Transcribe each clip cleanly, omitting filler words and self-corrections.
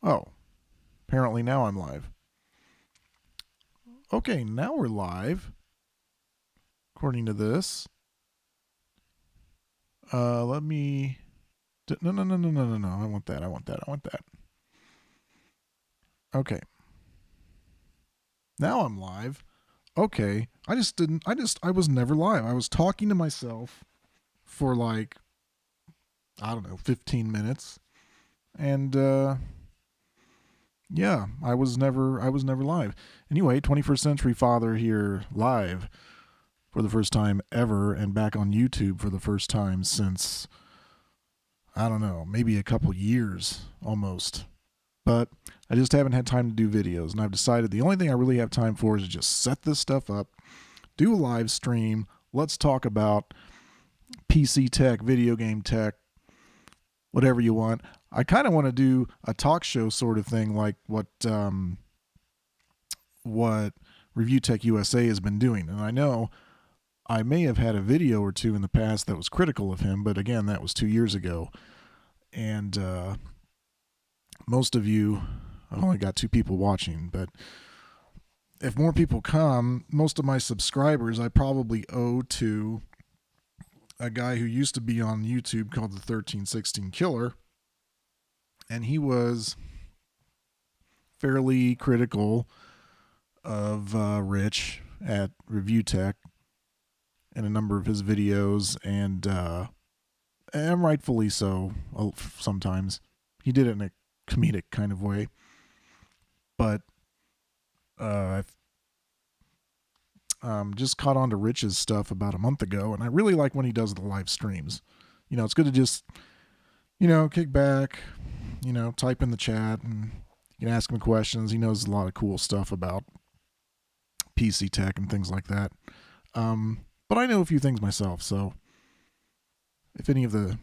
Oh, apparently now I'm live. Okay, now we're live, according to this. Let me. No, no, no, no, no, no, no. I want that. I want that. I want that. Okay. Now I'm live. Okay. I just didn't. I was never live. I was talking to myself for like, I don't know, 15 minutes. And, yeah, I was never live. Anyway, 21st Century Father here live for the first time ever and back on YouTube for the first time since I don't know, maybe a couple years almost. But I just haven't had time to do videos. And I've decided the only thing I really have time for is to just set this stuff up, do a live stream. Let's talk about PC tech, video game tech, whatever you want. I kind of want to do a talk show sort of thing like what Review Tech USA has been doing. And I know I may have had a video or two in the past that was critical of him, but again, that was 2 years ago. And most of you, I've only got 2 people watching, but if more people come, most of my subscribers I probably owe to a guy who used to be on YouTube called the 1316 Killer. And he was fairly critical of Rich at Review Tech in a number of his videos, and rightfully so sometimes. He did it in a comedic kind of way. But I've just caught on to Rich's stuff about a month ago, and I really like when he does the live streams. It's good to just, kick back, type in the chat, and you can ask him questions. He knows a lot of cool stuff about PC tech and things like that. But I know a few things myself, so if any of the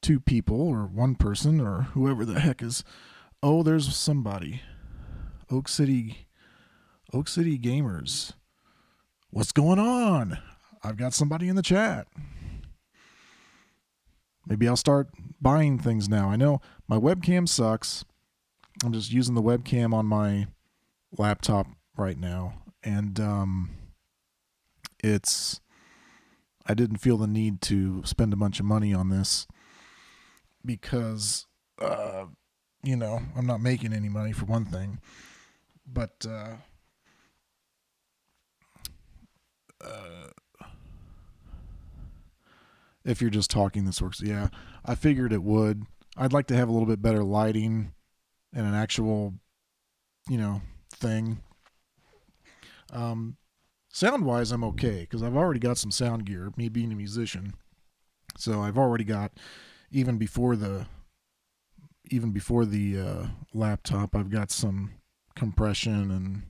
2 people or 1 person or whoever the heck is, oh, there's somebody. Oak City Gamers. What's going on? I've got somebody in the chat. Maybe I'll start buying things now. I know my webcam sucks. I'm just using the webcam on my laptop right now. And I didn't feel the need to spend a bunch of money on this because, I'm not making any money for one thing. But if you're just talking, this works. Yeah, I figured it would. I'd like to have a little bit better lighting and an actual, thing. Sound wise, I'm okay because I've already got some sound gear, me being a musician. So I've already got, even before the laptop, I've got some compression and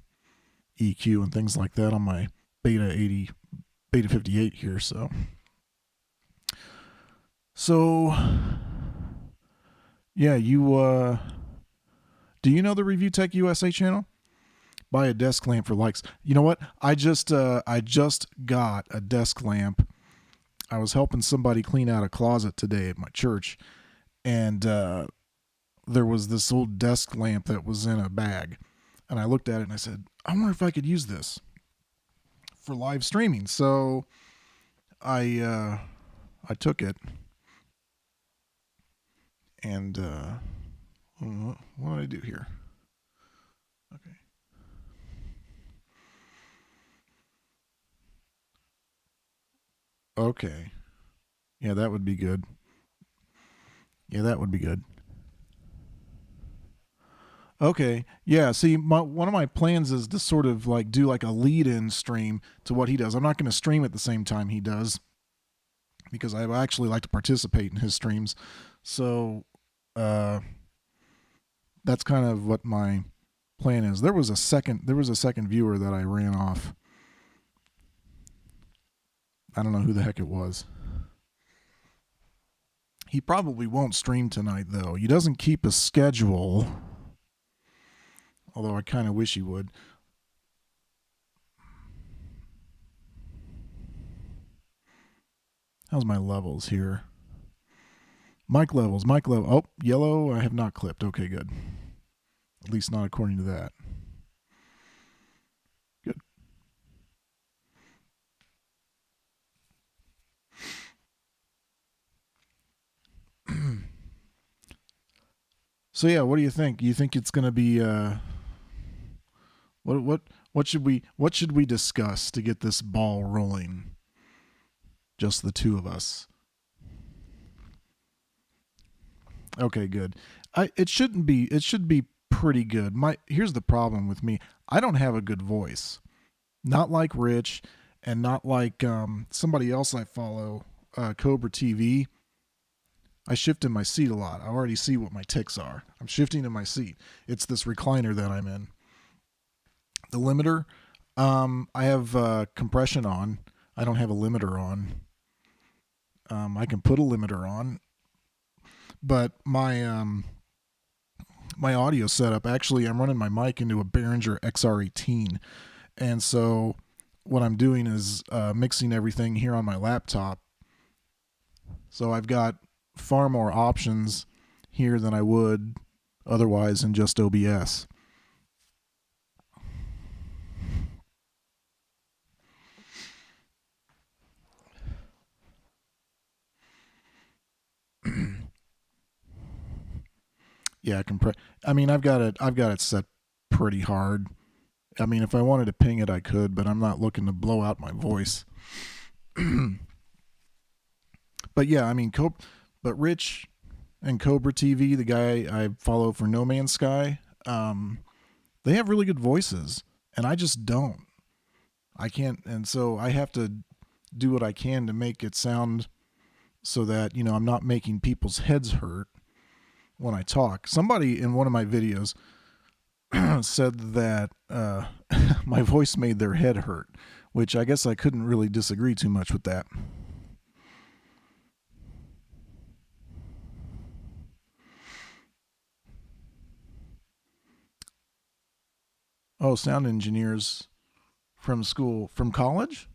EQ and things like that on my Beta 58 here. So yeah, do you know the Review Tech USA channel? Buy a desk lamp for likes. You know what? I just got a desk lamp. I was helping somebody clean out a closet today at my church, and there was this old desk lamp that was in a bag, and I looked at it and I said, I wonder if I could use this for live streaming. So I took it, and what did I do here? Okay. Okay. Yeah, that would be good. Yeah, that would be good. Okay. Yeah. See, one of my plans is to sort of like do like a lead-in stream to what he does. I'm not going to stream at the same time he does because I actually like to participate in his streams. So uh, that's kind of what my plan is. There was a second viewer that I ran off. I don't know who the heck it was. He probably won't stream tonight though. He doesn't keep a schedule. Although I kind of wish he would. How's my levels here? Mic levels. Oh, yellow. I have not clipped. Okay, good. At least not according to that. Good. So yeah, what do you think? You think it's going to be what should we discuss to get this ball rolling? Just the two of us. Okay, good. It should be pretty good. My Here's the problem with me. I don't have a good voice. Not like Rich and not like somebody else I follow, Cobra TV. I shift in my seat a lot. I already see what my ticks are. I'm shifting in my seat. It's this recliner that I'm in. The limiter, I have compression on. I don't have a limiter on. I can put a limiter on, but my audio setup, actually, I'm running my mic into a Behringer XR18, and so what I'm doing is mixing everything here on my laptop. So I've got far more options here than I would otherwise in just OBS. Yeah, I mean, I've got it set pretty hard. I mean, if I wanted to ping it, I could, but I'm not looking to blow out my voice. But yeah, I mean, but Rich and Cobra TV, the guy I follow for No Man's Sky, they have really good voices, and I just don't. I can't, and so I have to do what I can to make it sound so that I'm not making people's heads hurt when I talk. Somebody in one of my videos said that my voice made their head hurt, which I guess I couldn't really disagree too much with that. Oh, sound engineers from school, from college?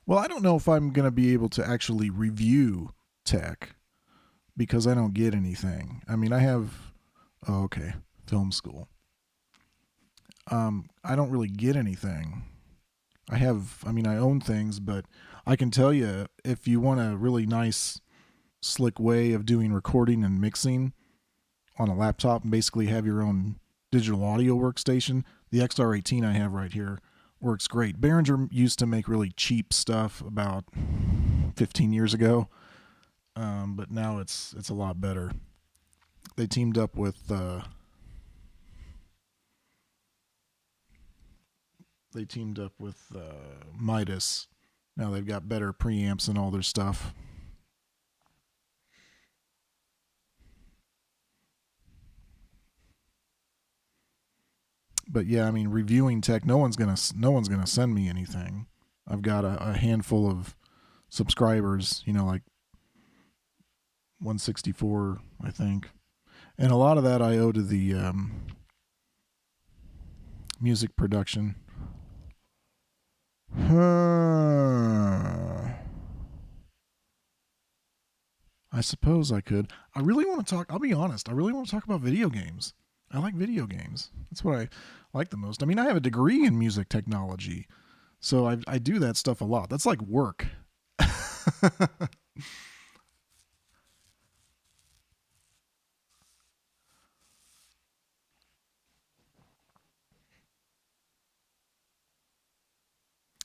Well, I don't know if I'm going to be able to actually review tech because I don't get anything. I mean, I have, oh, okay, film school. I don't really get anything. I mean, I own things, but I can tell you if you want a really nice, slick way of doing recording and mixing on a laptop and basically have your own digital audio workstation, the XR18 I have right here works great. Behringer used to make really cheap stuff about 15 years ago, but now it's a lot better. They teamed up with Midas. Now they've got better preamps and all their stuff. But yeah, I mean, reviewing tech, no one's gonna send me anything. I've got a handful of subscribers, like 164, I think, and a lot of that I owe to the music production. I suppose I could. I really want to talk. I'll be honest. I really want to talk about video games. I like video games. That's what I like the most. I mean, I have a degree in music technology, so I do that stuff a lot. That's like work.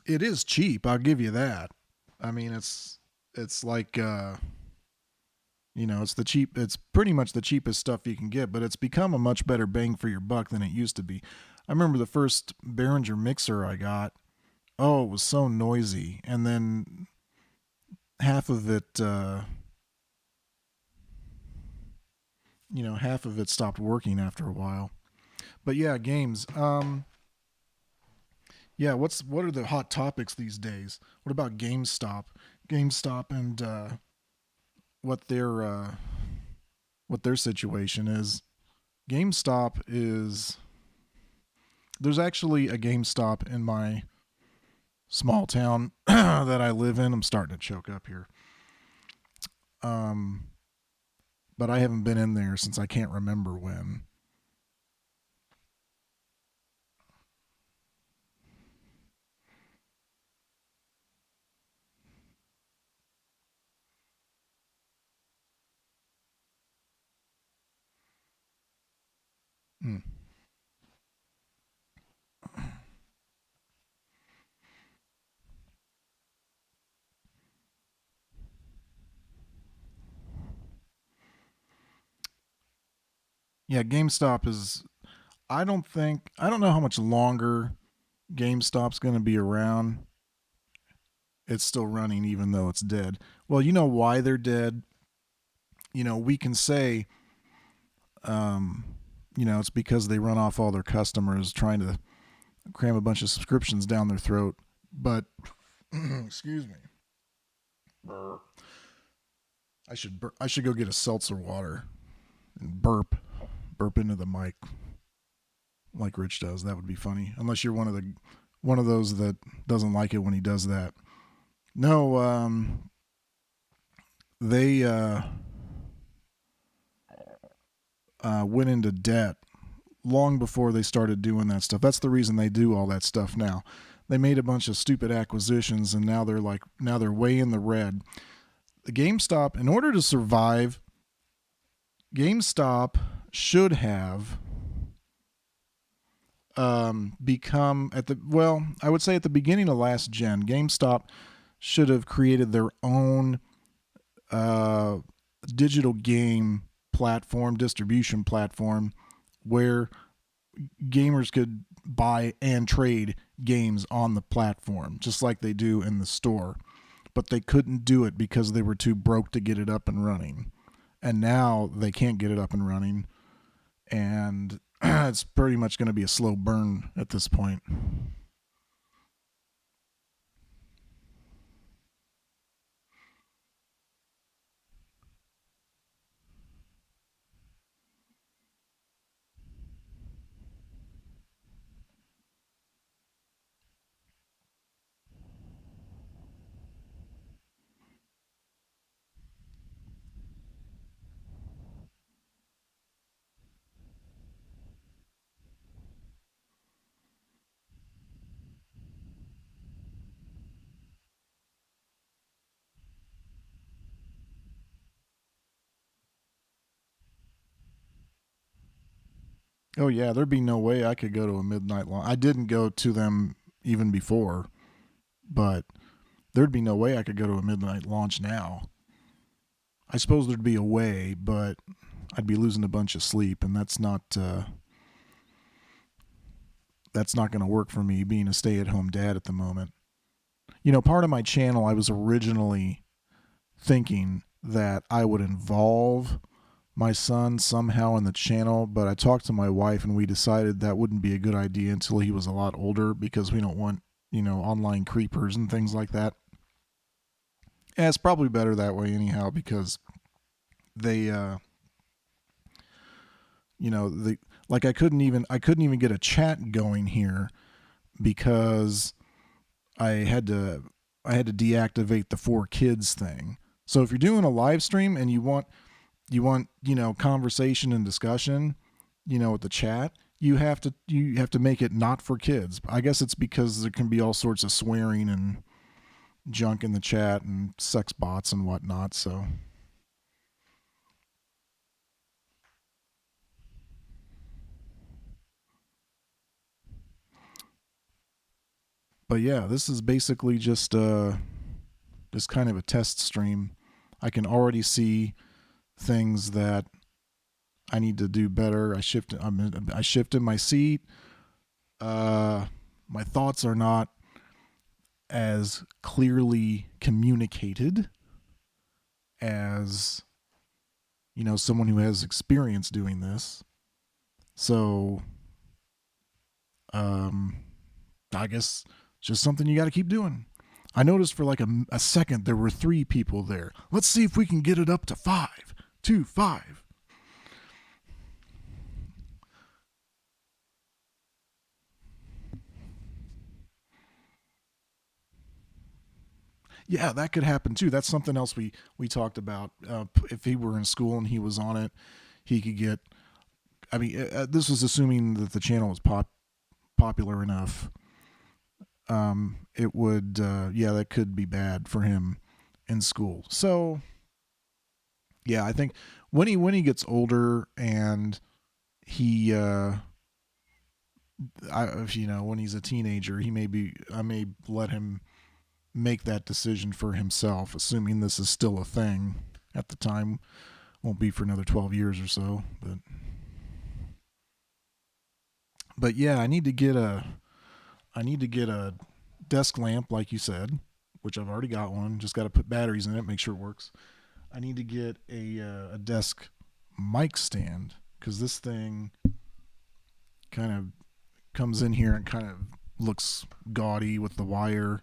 It is cheap. I'll give you that. I mean, it's like it's the cheap. It's pretty much the cheapest stuff you can get, but it's become a much better bang for your buck than it used to be. I remember the first Behringer mixer I got. Oh, it was so noisy, and then half of it, half of it stopped working after a while. But yeah, games. Yeah, what are the hot topics these days? What about GameStop? GameStop and what their situation is. GameStop is there's actually a GameStop in my small town that I live in. I'm starting to choke up here. Um, but I haven't been in there since I can't remember when. Hmm. Yeah, GameStop is. I don't know how much longer GameStop's going to be around. It's still running even though it's dead. Well, you know why they're dead. We can say, um, it's because they run off all their customers trying to cram a bunch of subscriptions down their throat. But, excuse me, I should go get a seltzer water and burp into the mic like Rich does. That would be funny. Unless you're one of those that doesn't like it when he does that. No, they went into debt long before they started doing that stuff. That's the reason they do all that stuff now. They made a bunch of stupid acquisitions and now they're way in the red. The GameStop, in order to survive, GameStop should have become I would say at the beginning of last gen, GameStop should have created their own uh, digital game distribution platform, where gamers could buy and trade games on the platform, just like they do in the store. But they couldn't do it because they were too broke to get it up and running. And now they can't get it up and running. And it's pretty much going to be a slow burn at this point. Oh, yeah, there'd be no way I could go to a midnight launch. I didn't go to them even before, but there'd be no way I could go to a midnight launch now. I suppose there'd be a way, but I'd be losing a bunch of sleep, and that's not going to work for me being a stay-at-home dad at the moment. Part of my channel, I was originally thinking that I would involve my son somehow in the channel, but I talked to my wife and we decided that wouldn't be a good idea until he was a lot older, because we don't want, online creepers and things like that. Yeah, it's probably better that way anyhow, because they they like I couldn't even get a chat going here because I had to I had to deactivate the 4 kids thing. So if you're doing a live stream and you want conversation and discussion, with the chat, you have to make it not for kids. I guess it's because there can be all sorts of swearing and junk in the chat and sex bots and whatnot. So, but yeah, this is basically just kind of a test stream. I can already see things that I need to do better. I shifted my seat. My thoughts are not as clearly communicated as someone who has experience doing this. So, um, I guess it's just something you got to keep doing. I noticed for like a second there were 3 people there. Let's see if we can get it up to 5. 2, 5. Yeah, that could happen too. That's something else we talked about. If he were in school and he was on it, he could get. I mean, this was assuming that the channel was popular enough. It would. Yeah, that could be bad for him in school. So yeah, I think when he gets older and he when he's a teenager, he may be. I may let him make that decision for himself, assuming this is still a thing at the time. Won't be for another 12 years or so, but yeah, I need to get a desk lamp like you said, which I've already got one. Just got to put batteries in it, make sure it works. I need to get a desk mic stand because this thing kind of comes in here and kind of looks gaudy with the wire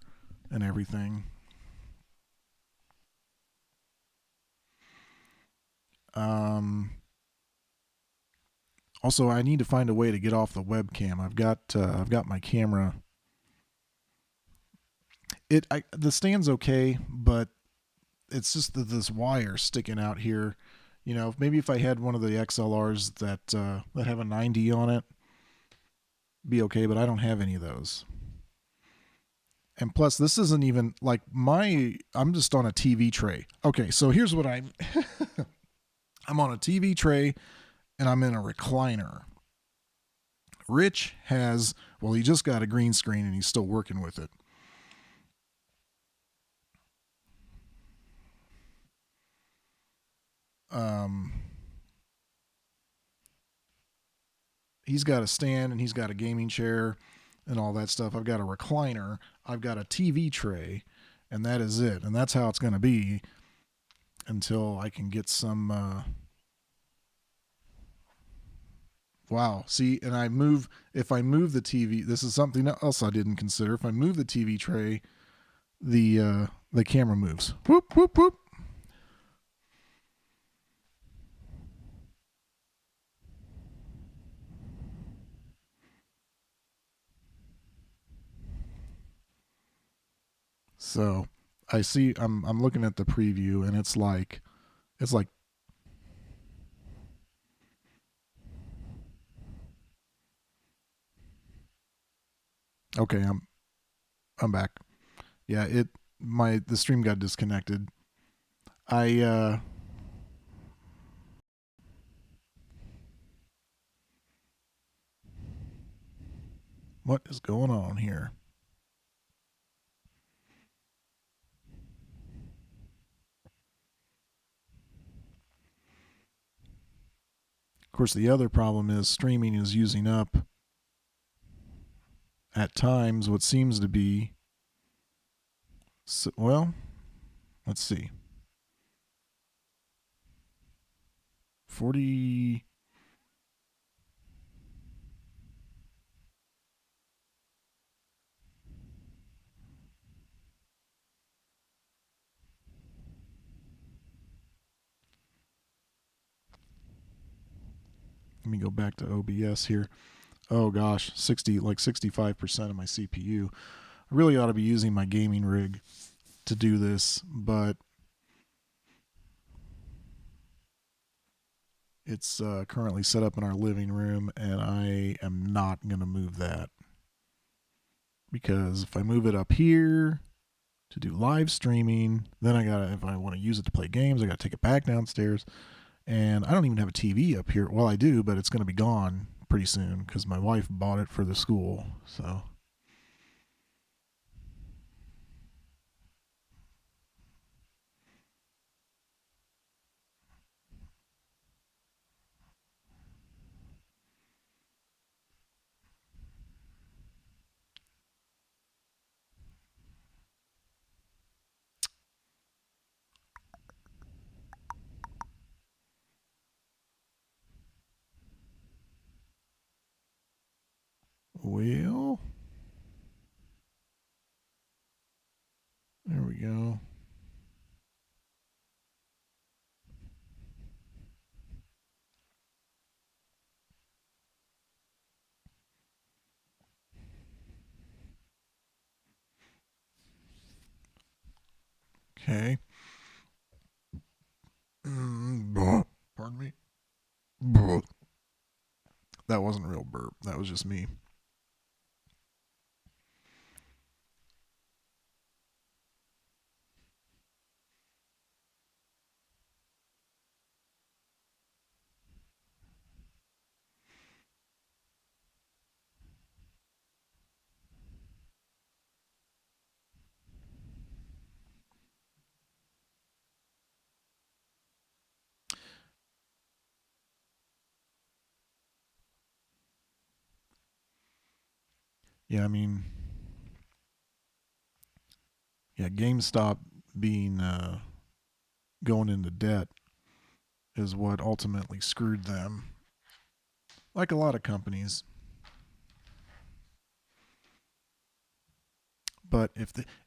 and everything. Um, Also, I need to find a way to get off the webcam. I've got my camera. The stand's okay, but it's just this wire sticking out here. You know, maybe if I had one of the XLRs that have a 90 on it, be okay. But I don't have any of those. And plus, this isn't even like my. I'm just on a TV tray. Okay, so here's what I'm. I'm on a TV tray, and I'm in a recliner. Rich has, well, he just got a green screen and he's still working with it. Um, he's got a stand and he's got a gaming chair and all that stuff. I've got a recliner, I've got a TV tray, and that is it. And that's how it's going to be until I can get some. Wow. See, and if I move the TV, this is something else I didn't consider. If I move the TV tray, the camera moves. Whoop, whoop, whoop. So I see I'm looking at the preview and it's like okay, I'm back. Yeah, the stream got disconnected. I What is going on here? Of course, the other problem is streaming is using up at times what seems to be well, let's see. 40. Let me go back to OBS here. Oh gosh, 65% of my CPU. I really ought to be using my gaming rig to do this, but it's currently set up in our living room, and I am not going to move that because if I move it up here to do live streaming, then if I want to use it to play games, I gotta take it back downstairs, and I don't even have a TV up here. Well, I do, but it's gonna be gone pretty soon because my wife bought it for the school. So well, There we go. Okay. Pardon me. That wasn't a real burp. That was just me. Yeah, I mean, yeah, GameStop being going into debt is what ultimately screwed them. Like a lot of companies. But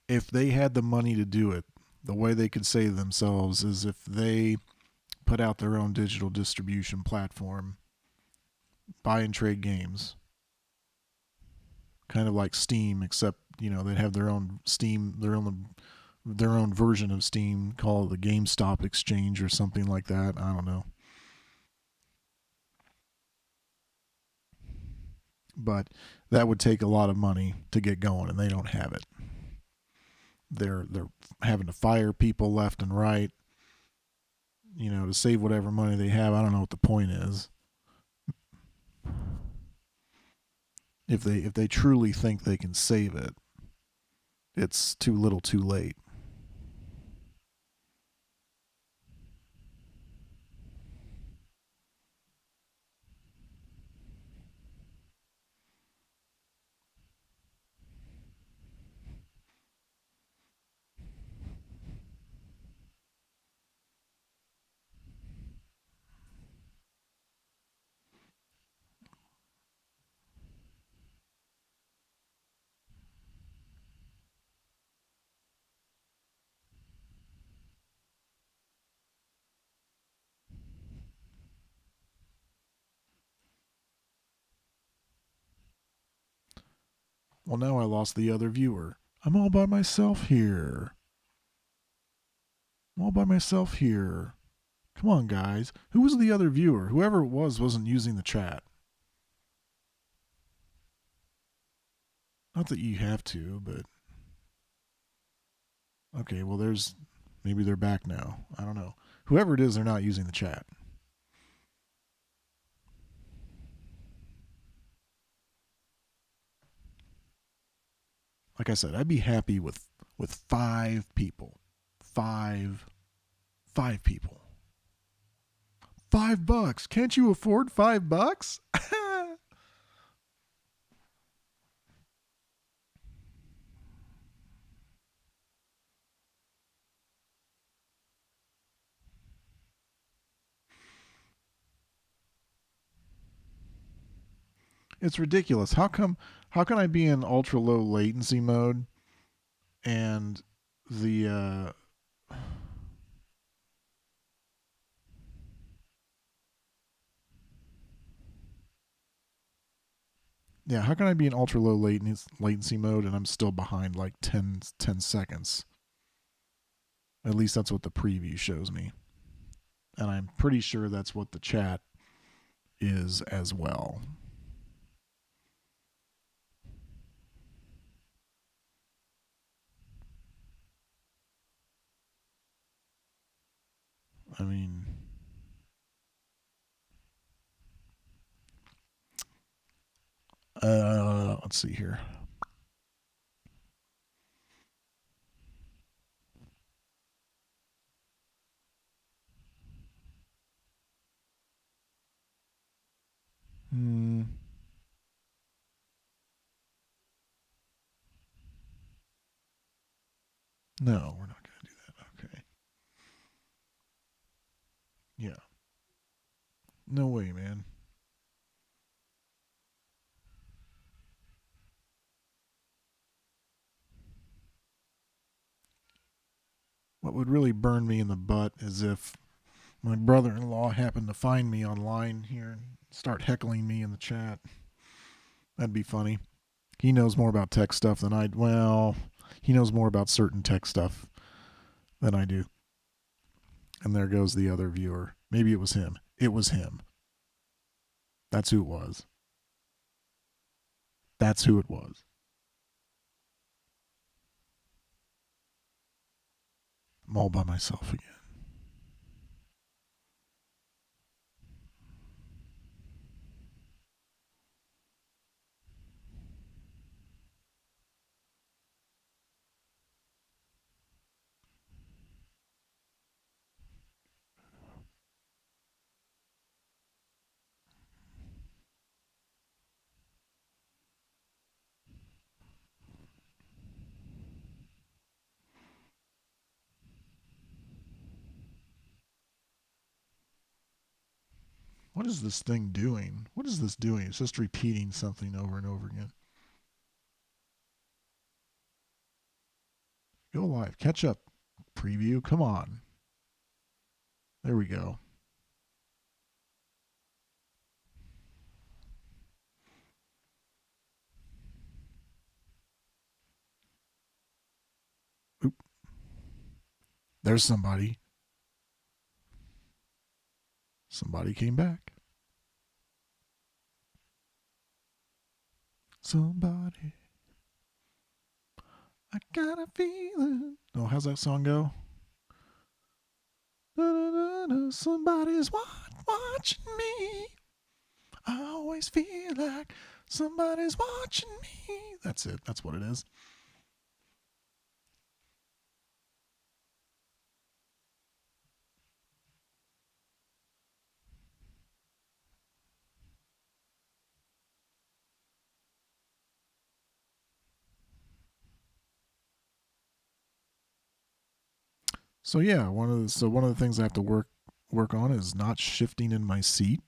if they had the money to do it, the way they could save themselves is if they put out their own digital distribution platform, buy and trade games, kind of like Steam, except they'd have their own Steam, their own version of Steam called the GameStop Exchange or something like that. I don't know, but that would take a lot of money to get going, and they don't have it. They're having to fire people left and right, to save whatever money they have. I don't know what the point is. If they truly think they can save it, it's too little, too late. Well, now I lost the other viewer. I'm all by myself here. I'm all by myself here. Come on, guys. Who was the other viewer? Whoever it was wasn't using the chat. Not that you have to, but okay. Well, maybe they're back now. I don't know. Whoever it is, they're not using the chat. Like I said, I'd be happy with 5 people. Five people. $5. Can't you afford $5? It's ridiculous. How can I be in ultra low latency mode and the yeah, how can I be in ultra low latency mode and I'm still behind like 10 seconds? At least that's what the preview shows me. And I'm pretty sure that's what the chat is as well. I mean, let's see here. Hmm. No, we're not going to do that. Okay. Yeah. No way, man. What would really burn me in the butt is if my brother-in-law happened to find me online here and start heckling me in the chat. That'd be funny. He knows more about tech stuff than I. Well, he knows more about certain tech stuff than I do. And there goes the other viewer. Maybe it was him. It was him. That's who it was. That's who it was. I'm all by myself again. What is this thing doing? What is this doing? It's just repeating something over and over again. Go live. Catch up. Preview. Come on. There we go. Oop. There's somebody. Somebody came back. Somebody. I got a feeling. Oh, how's that song go? Somebody's watching me. I always feel like somebody's watching me. That's it. That's what it is. So yeah, one of the things I have to work on is not shifting in my seat.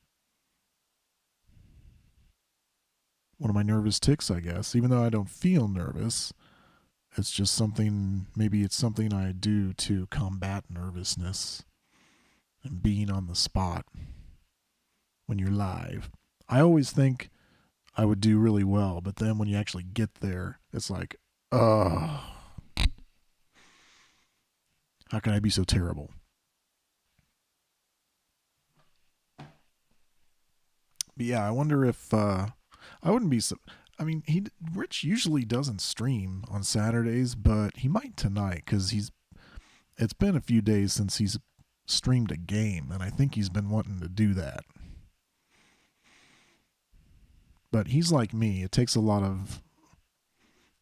One of my nervous tics, I guess. Even though I don't feel nervous, it's just something. Maybe it's something I do to combat nervousness and being on the spot when you're live. I always think I would do really well, but then when you actually get there, it's like, oh, how can I be so terrible? But yeah, I wonder if I wouldn't be so. I mean, Rich usually doesn't stream on Saturdays, but he might tonight because it's been a few days since he's streamed a game, and I think he's been wanting to do that. But he's like me; it takes a lot of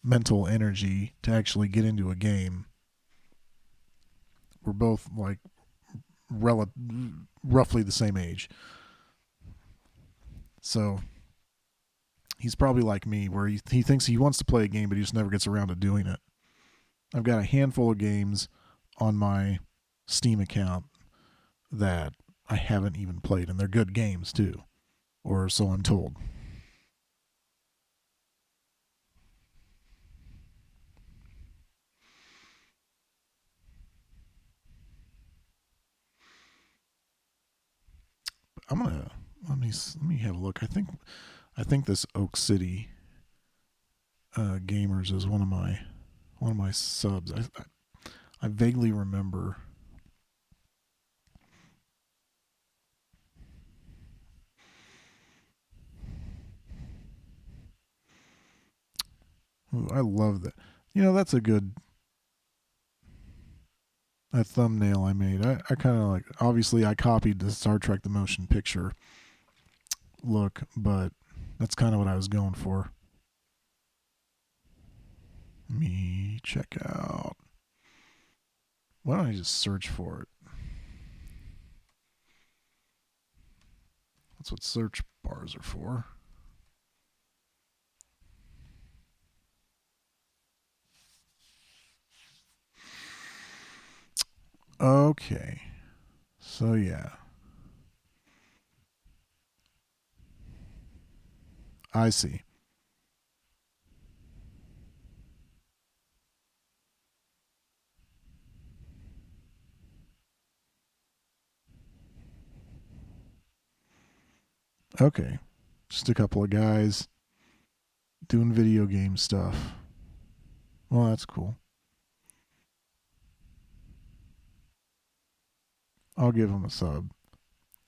mental energy to actually get into a game. We're both like roughly the same age, so he's probably like me, where he thinks he wants to play a game, but he just never gets around to doing it. I've got a handful of games on my Steam account that I haven't even played, and they're good games too, or so I'm told. I'm gonna let me have a look. I think this Oak City Gamers is one of my subs. I vaguely remember. Ooh, I love that. That's a good that thumbnail I made. I kind of like. Obviously, I copied the Star Trek the Motion Picture look, but that's kind of what I was going for. Let me check out. Why don't I just search for it? That's what search bars are for. Okay. So, yeah. I see. Okay. Just a couple of guys doing video game stuff. Well, that's cool. I'll give them a sub.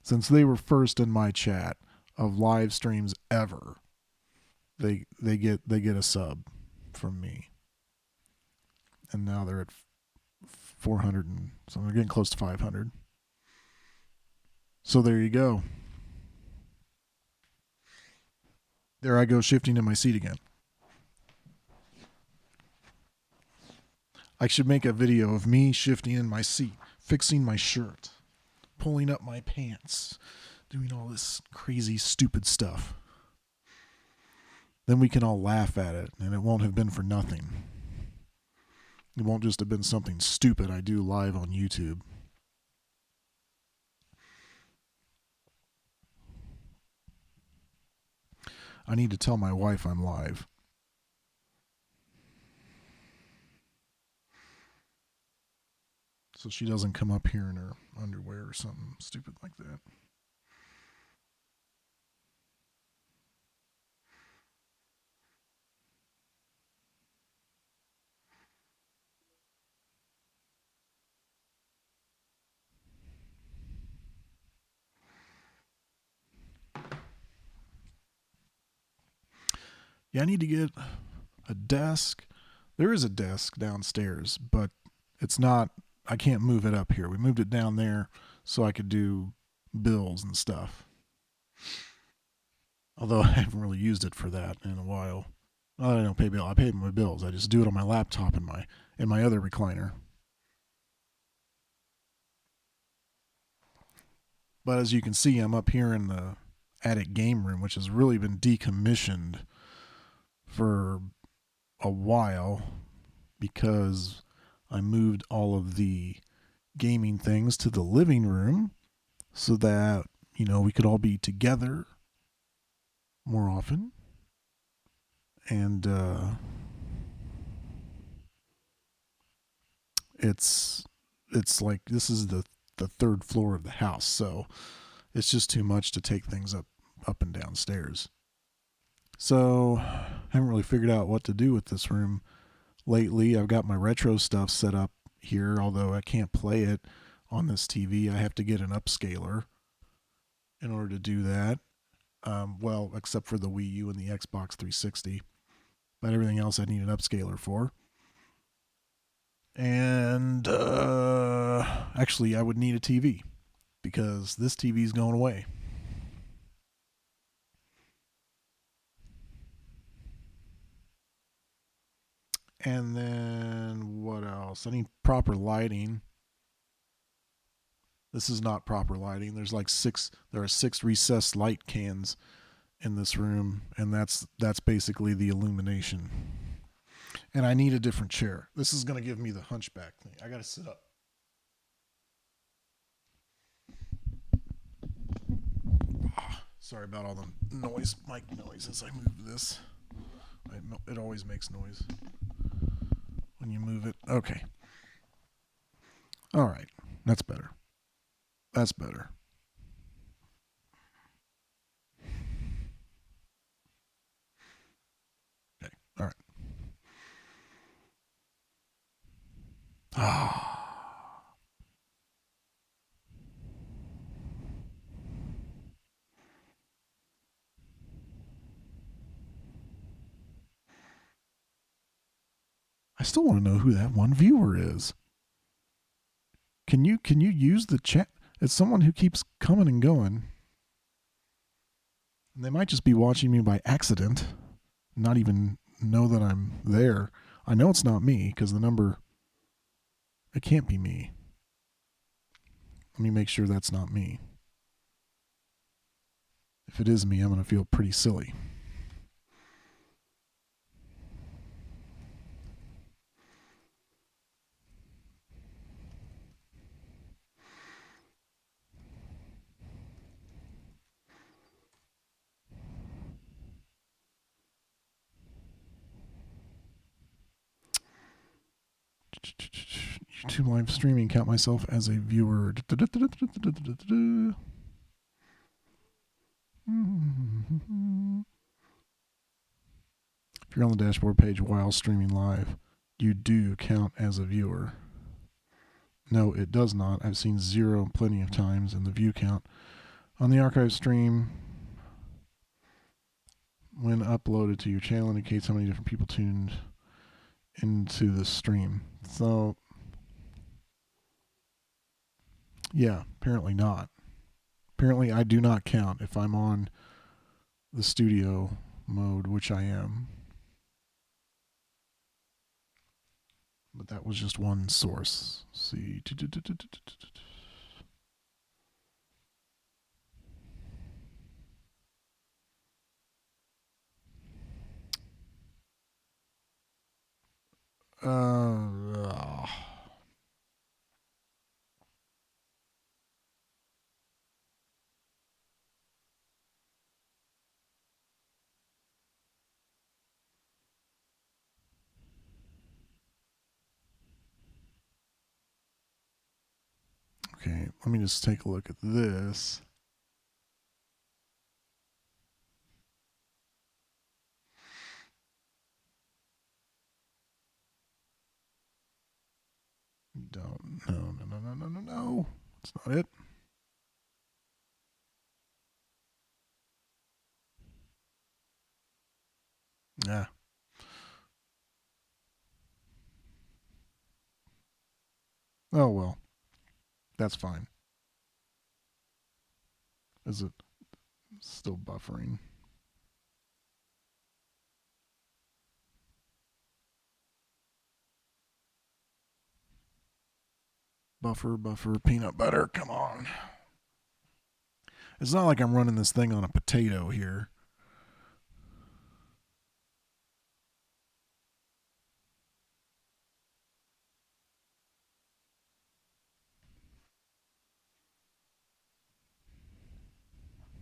Since they were first in my chat of live streams ever, they get a sub from me. And now they're at 400 and so they're getting close to 500. So there you go. There I go shifting in my seat again. I should make a video of me shifting in my seat, fixing my shirt, pulling up my pants, doing all this crazy, stupid stuff. Then we can all laugh at it, and it won't have been for nothing. It won't just have been something stupid I do live on YouTube. I need to tell my wife I'm live. So she doesn't come up here in her underwear or something stupid like that. Yeah, I need to get a desk. There is a desk downstairs, but it's not, I can't move it up here. We moved it down there so I could do bills and stuff. Although I haven't really used it for that in a while. I don't pay bill. I pay my bills. I just do it on my laptop in my other recliner. But as you can see, I'm up here in the attic game room, which has really been decommissioned for a while because I moved all of the gaming things to the living room so that, we could all be together more often. And it's like this is the third floor of the house, so it's just too much to take things up and downstairs. So I haven't really figured out what to do with this room lately. I've got my retro stuff set up here, although I can't play it on this TV. I have to get an upscaler in order to do that. Well, except for the Wii U and the Xbox 360. But everything else I need an upscaler for. And actually, I would need a TV because this TV is going away. And then what else? I need proper lighting. This is not proper lighting. There are 6 recessed light cans in this room, and that's basically the illumination. And I need a different chair. This is going to give me the hunchback thing. I got to sit up. Sorry about all the noise, mic noise as I move this. It always makes noise when you move it. Okay. All right. That's better. That's better. Okay. All right. Ah. I still want to know who that one viewer is. Can you use the chat? It's someone who keeps coming and going. And they might just be watching me by accident, not even know that I'm there. I know it's not me because the number, it can't be me. Let me make sure that's not me. If it is me, I'm going to feel pretty silly. YouTube live streaming, count myself as a viewer. you're on the dashboard page while streaming live, you do count as a viewer. No, it does not. I've seen 0 plenty of times in the view count. On the archive stream, when uploaded to your channel, indicates how many different people tuned into the stream. So, yeah, apparently not. Apparently, I do not count if I'm on the studio mode, which I am. But that was just one source. Let's see. Uh, okay, let me just take a look at this. Don't. No. That's not it. Yeah. Oh, well. That's fine. Is it still buffering? Buffer, peanut butter. Come on. It's not like I'm running this thing on a potato here.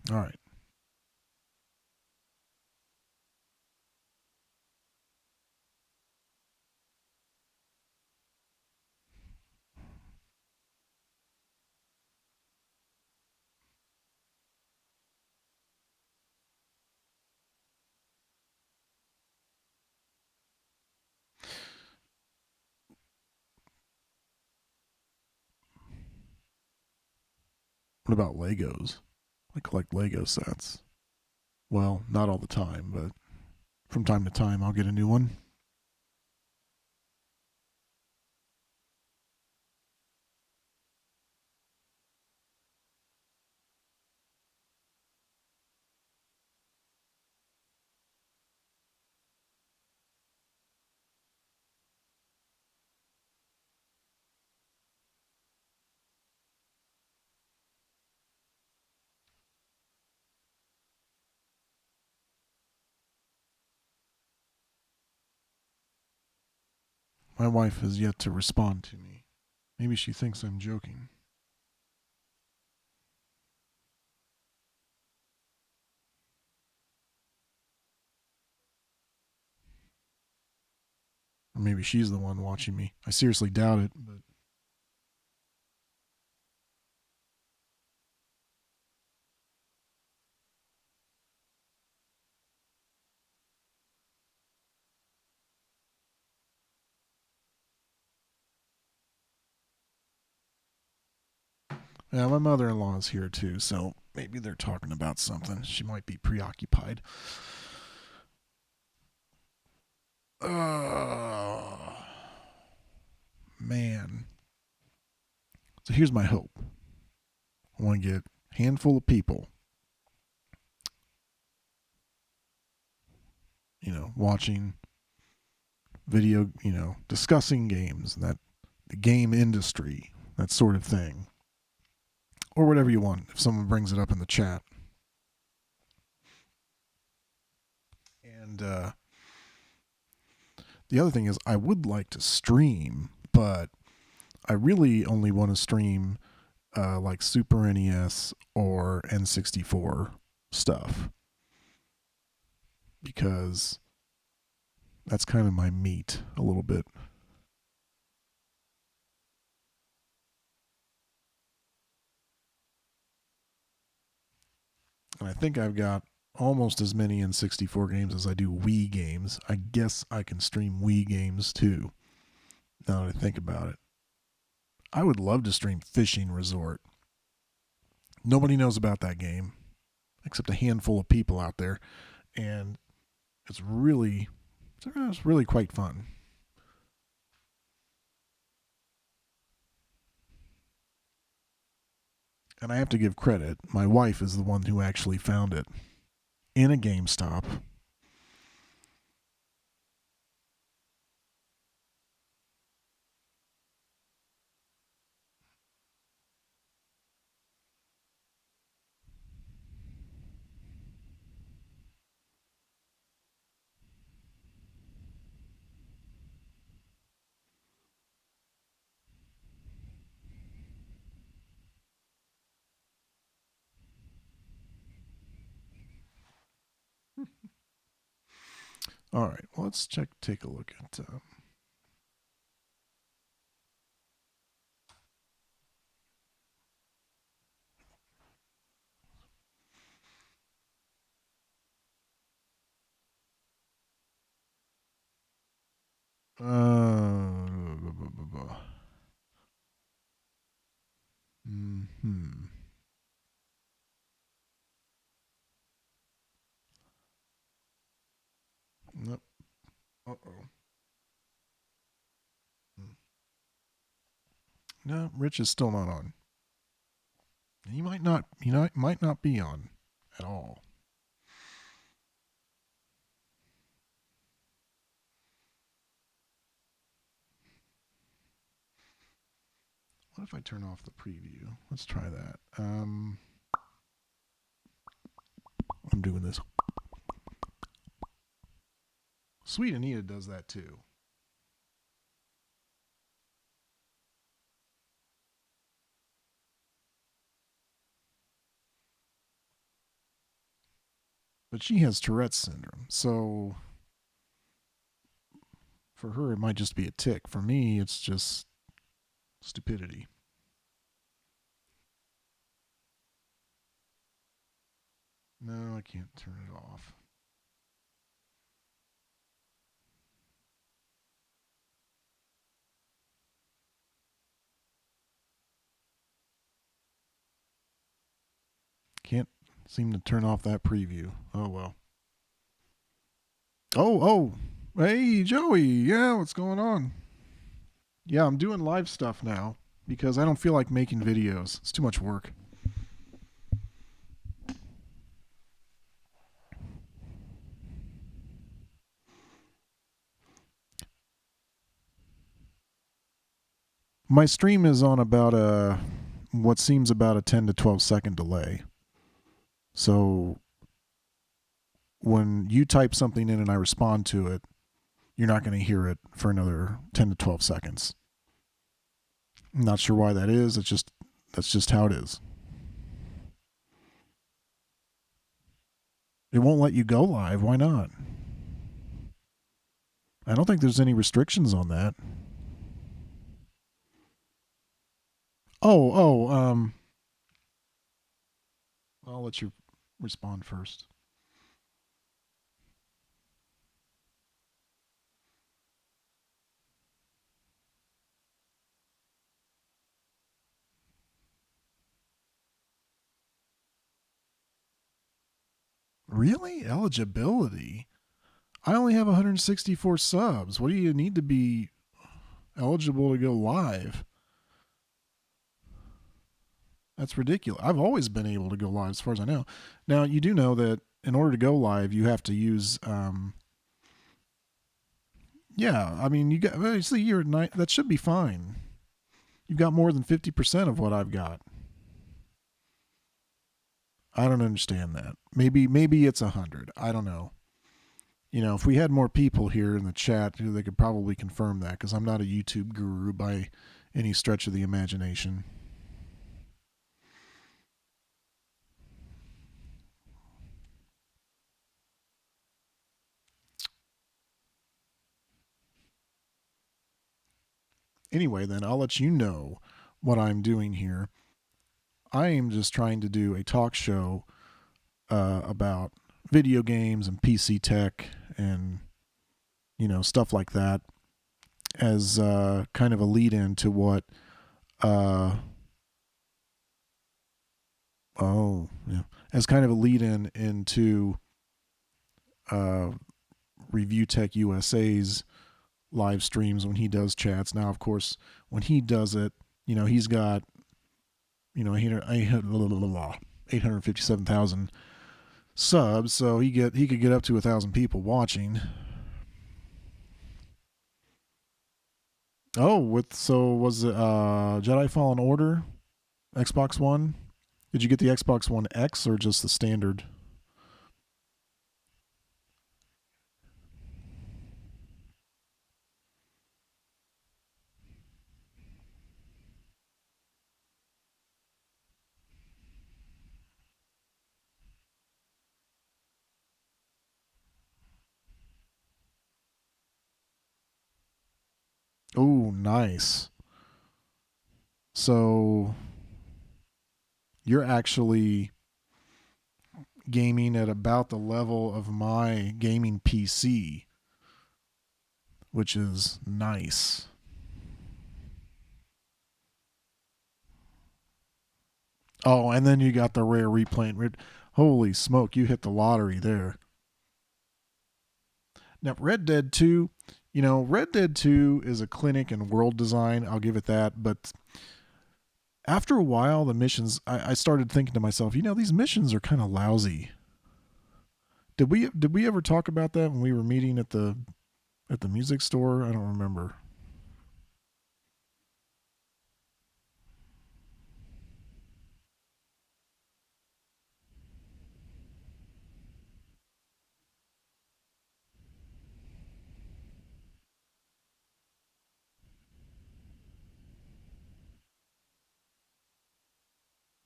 All right. What about Legos? I collect Lego sets. Well, not all the time, but from time to time I'll get a new one. My wife has yet to respond to me. Maybe she thinks I'm joking. Or maybe she's the one watching me. I seriously doubt it, but yeah, my mother-in-law is here too, so maybe they're talking about something. She might be preoccupied. Man. So here's my hope. I want to get a handful of people, watching video, discussing games, that the game industry, that sort of thing. Or whatever you want, if someone brings it up in the chat. And the other thing is, I would like to stream, but I really only want to stream like Super NES or N64 stuff because that's kind of my meat a little bit. And I think I've got almost as many N64 games as I do Wii games. I guess I can stream Wii games too, now that I think about it. I would love to stream Fishing Resort. Nobody knows about that game except a handful of people out there, and it's really quite fun. And I have to give credit. My wife is the one who actually found it in a GameStop. All right, well, let's take a look at. Hmm. Nope. Uh oh. No, Rich is still not on. He might not. Might not be on at all. What if I turn off the preview? Let's try that. I'm doing this. Sweet Anita does that too. But she has Tourette's syndrome, so for her it might just be a tick. For me, it's just stupidity. No, I can't turn it off. Can't seem to turn off that preview. Oh well. Oh. Hey, Joey. Yeah, what's going on? Yeah, I'm doing live stuff now because I don't feel like making videos. It's too much work. My stream is on about what seems about a 10 to 12 second delay. So when you type something in and I respond to it, you're not going to hear it for another 10 to 12 seconds. I'm not sure why that is. That's just how it is. It won't let you go live. Why not? I don't think there's any restrictions on that. Oh, I'll let you respond first. Really? Eligibility? I only have 164 subs. What do you need to be eligible to go live? That's ridiculous. I've always been able to go live as far as I know. Now, you do know that in order to go live, you have to use yeah, I mean, you got see you're at night. That should be fine. You've got more than 50% of what I've got. I don't understand that. Maybe it's 100. I don't know. You know, if we had more people here in the chat, they could probably confirm that because I'm not a YouTube guru by any stretch of the imagination. Anyway, then I'll let you know what I'm doing here. I am just trying to do a talk show about video games and PC tech and stuff like that as kind of a lead in to what uh oh yeah as kind of a lead in into uh Review Tech USA's live streams when he does chats. Now, of course, when he does it, he's got 857,000 subs, so he could get up to 1,000 people watching. Oh, was it Jedi Fallen Order, Xbox One? Did you get the Xbox One X or just the standard? Oh, nice. So you're actually gaming at about the level of my gaming PC, which is nice. Oh, and then you got the rare replay. Holy smoke, you hit the lottery there. Now, Red Dead 2, Red Dead 2 is a clinic in world design. I'll give it that. But after a while, the missions, I started thinking to myself, these missions are kind of lousy. Did we ever talk about that when we were meeting at the music store? I don't remember.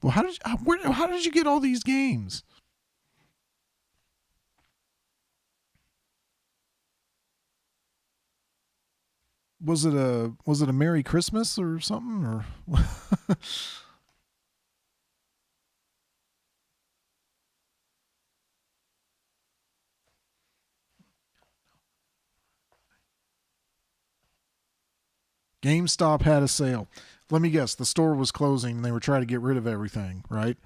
Well, how did you get all these games? Was it a Merry Christmas or something or GameStop had a sale. Let me guess, the store was closing and they were trying to get rid of everything, right?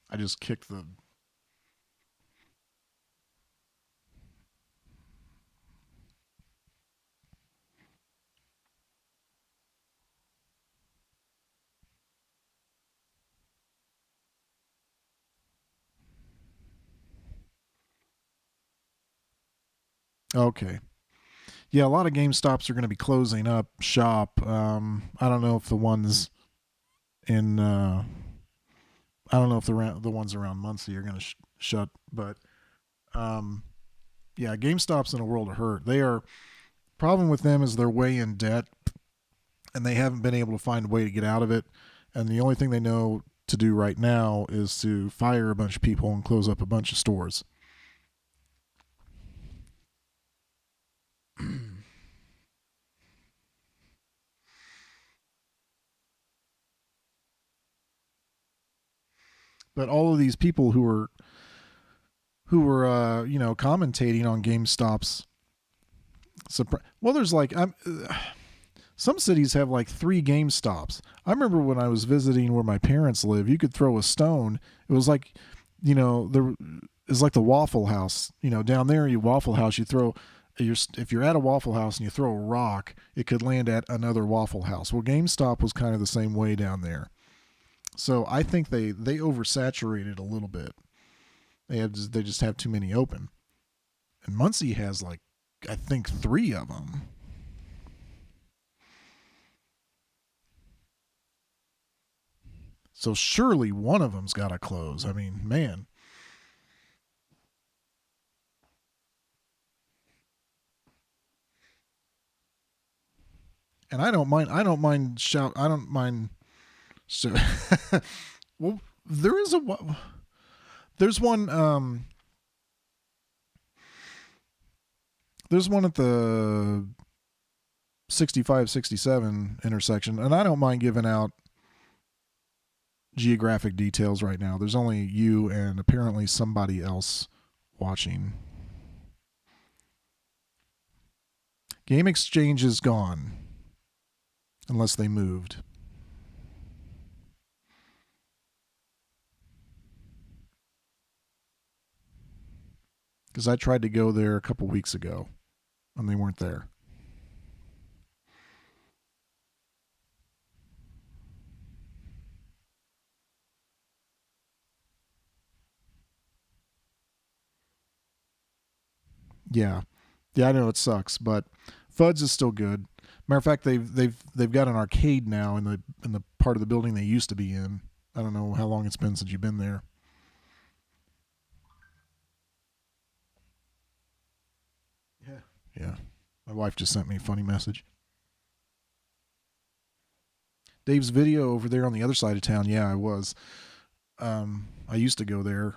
I just kicked the Okay. Yeah, a lot of GameStops are going to be closing up shop. I don't know if the ones in I don't know if the ones around Muncie are going to shut, but um, yeah, GameStop's in a world of hurt. They are problem with them is they're way in debt, and they haven't been able to find a way to get out of it. And the only thing they know to do right now is to fire a bunch of people and close up a bunch of stores. But all of these people who were commentating on GameStop's well, there's like some cities have like 3 GameStops. I remember when I was visiting where my parents live, you could throw a stone. It was like, there is like the Waffle House. Down there, you Waffle House, you throw. If you're at a Waffle House and you throw a rock, it could land at another Waffle House. Well, GameStop was kind of the same way down there. So I think they oversaturated a little bit. They just have too many open. And Muncie has like I think 3 of them. So surely one of them's got to close. I mean, man. And I don't mind. I don't mind shout. I don't mind. So, well, there is a. There's one. There's one at the 65-67 intersection, and I don't mind giving out geographic details right now. There's only you and apparently somebody else watching. Game Exchange is gone. Unless they moved. Because I tried to go there a couple weeks ago and they weren't there. Yeah. Yeah, I know it sucks, but Fuds is still good. Matter of fact, they've got an arcade now in the part of the building they used to be in. I don't know how long it's been since you've been there. Yeah. Yeah. My wife just sent me a funny message. Dave's Video over there on the other side of town. Yeah, I was. I used to go there.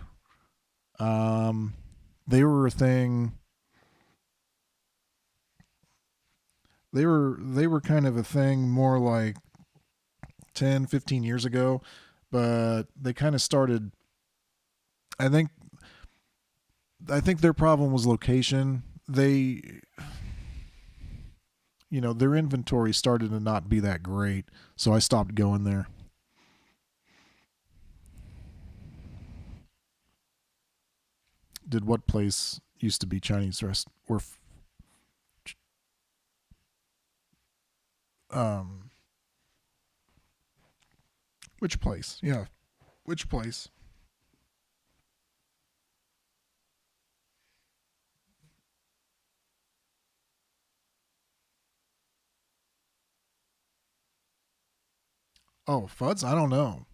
Um, they were a thing. They were kind of a thing more like 10, 15 years ago, but they kind of started. I think I think their problem was location. Their inventory started to not be that great, so I stopped going there. Did what place used to be Chinese rest or um which place? Yeah, which place? Oh, Fuds. I don't know.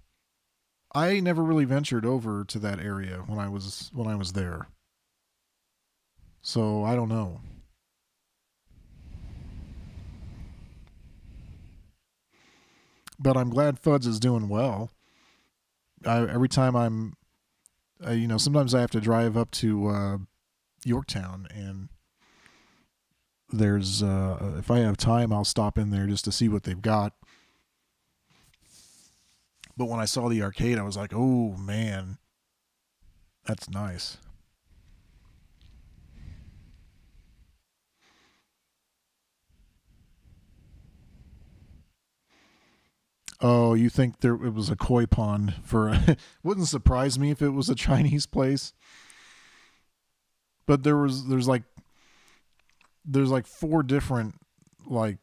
I never really ventured over to that area when I was there, so I don't know. But I'm glad Fuds is doing well. Every time sometimes I have to drive up to Yorktown, and there's if I have time, I'll stop in there just to see what they've got. But when I saw the arcade, I was like, oh man, that's nice. Oh, you think there it was a koi pond for? Wouldn't surprise me if it was a Chinese place. But there's like four different like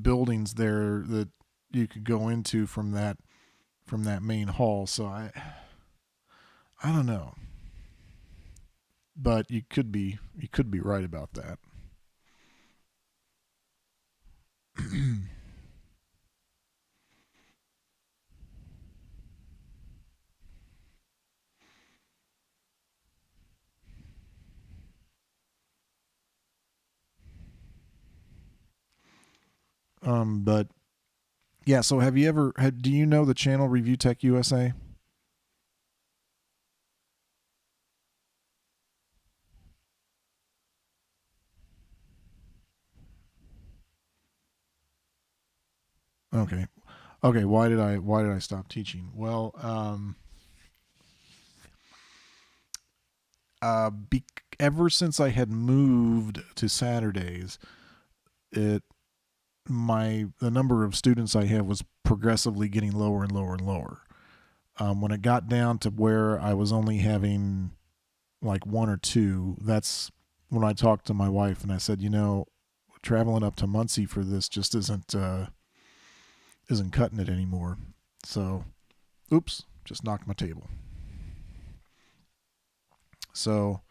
buildings there that you could go into from that main hall. So I don't know, but you could be right about that. But yeah. So have you ever had? Do you know the channel Review Tech USA? Okay. Okay. Why did I stop teaching? Well, ever since I had moved to Saturdays, it the number of students I have was progressively getting lower and lower and lower. When it got down to where I was only having like one or two, that's when I talked to my wife and I said, traveling up to Muncie for this just isn't cutting it anymore. So, oops, just knocked my table. So,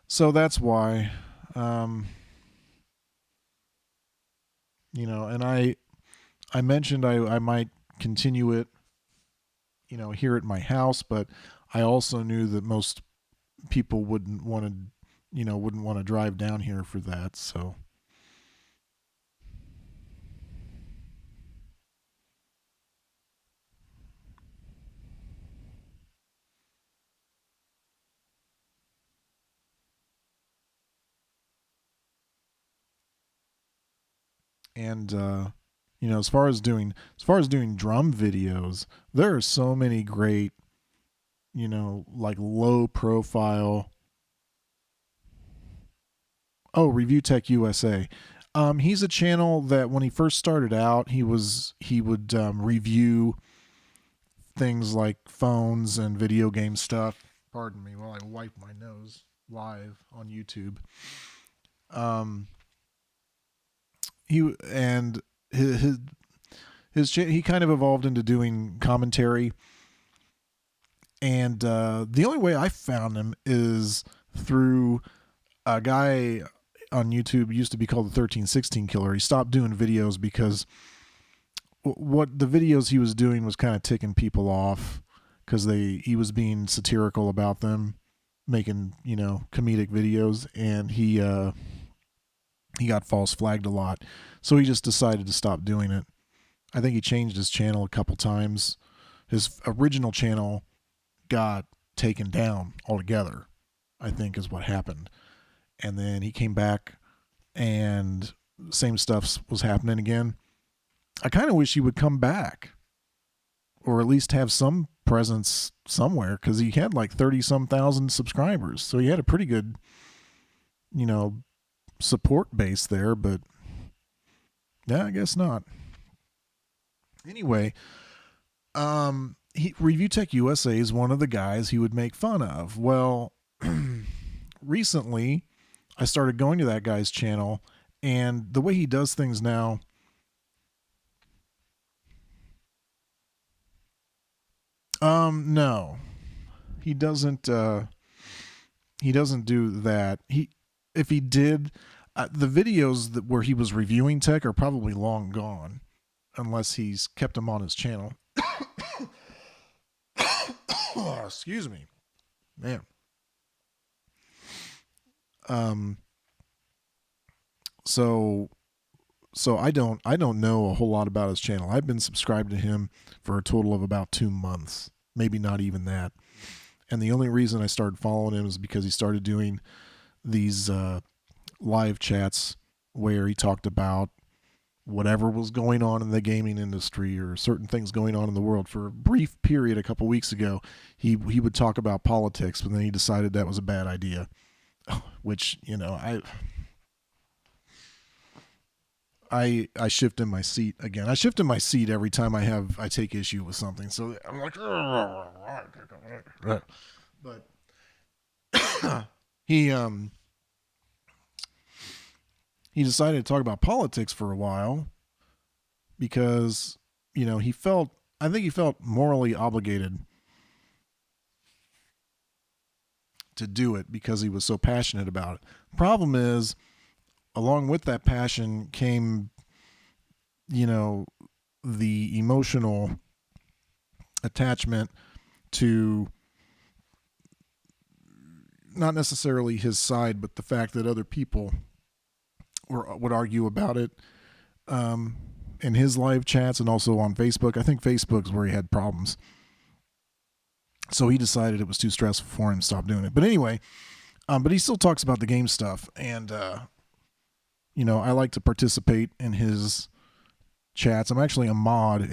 so that's why, um, and I mentioned I might continue it, here at my house, but I also knew that most people wouldn't want to drive down here for that. So, And as far as doing drum videos, there are so many great, like low profile. Oh, Review Tech USA. He's a channel that when he first started out, he would review things like phones and video game stuff. Pardon me while I wipe my nose live on YouTube. He and he kind of evolved into doing commentary, and the only way I found him is through a guy on YouTube used to be called the 1316 Killer. He stopped doing videos because what the videos he was doing was kind of ticking people off because he was being satirical about them, making comedic videos, and he got false flagged a lot, so he just decided to stop doing it. I think he changed his channel a couple times. His original channel got taken down altogether, I think is what happened. And then he came back and same stuff was happening again. I kind of wish he would come back or at least have some presence somewhere, because he had like 30 some thousand subscribers. So he had a pretty good, support base there, but yeah, I guess not. Anyway, Review Tech USA is one of the guys he would make fun of. Well, recently I started going to that guy's channel, and the way he does things now, no, he doesn't do that. If he did, the videos where he was reviewing tech are probably long gone, unless he's kept them on his channel. Oh, excuse me, man. So I don't know a whole lot about his channel. I've been subscribed to him for a total of about 2 months, maybe not even that. And the only reason I started following him is because he started doing these live chats where he talked about whatever was going on in the gaming industry or certain things going on in the world. For a brief period a couple weeks ago, he would talk about politics, but then he decided that was a bad idea, which, I shift in my seat again. I shift in my seat every time I take issue with something. So I'm like, but he decided to talk about politics for a while because he felt morally obligated to do it because he was so passionate about it. Problem is, along with that passion came, the emotional attachment to not necessarily his side, but the fact that other people would argue about it in his live chats and also on Facebook. I think Facebook's where he had problems. So he decided it was too stressful for him to stop doing it. But anyway, but he still talks about the game stuff. And, I like to participate in his chats. I'm actually a mod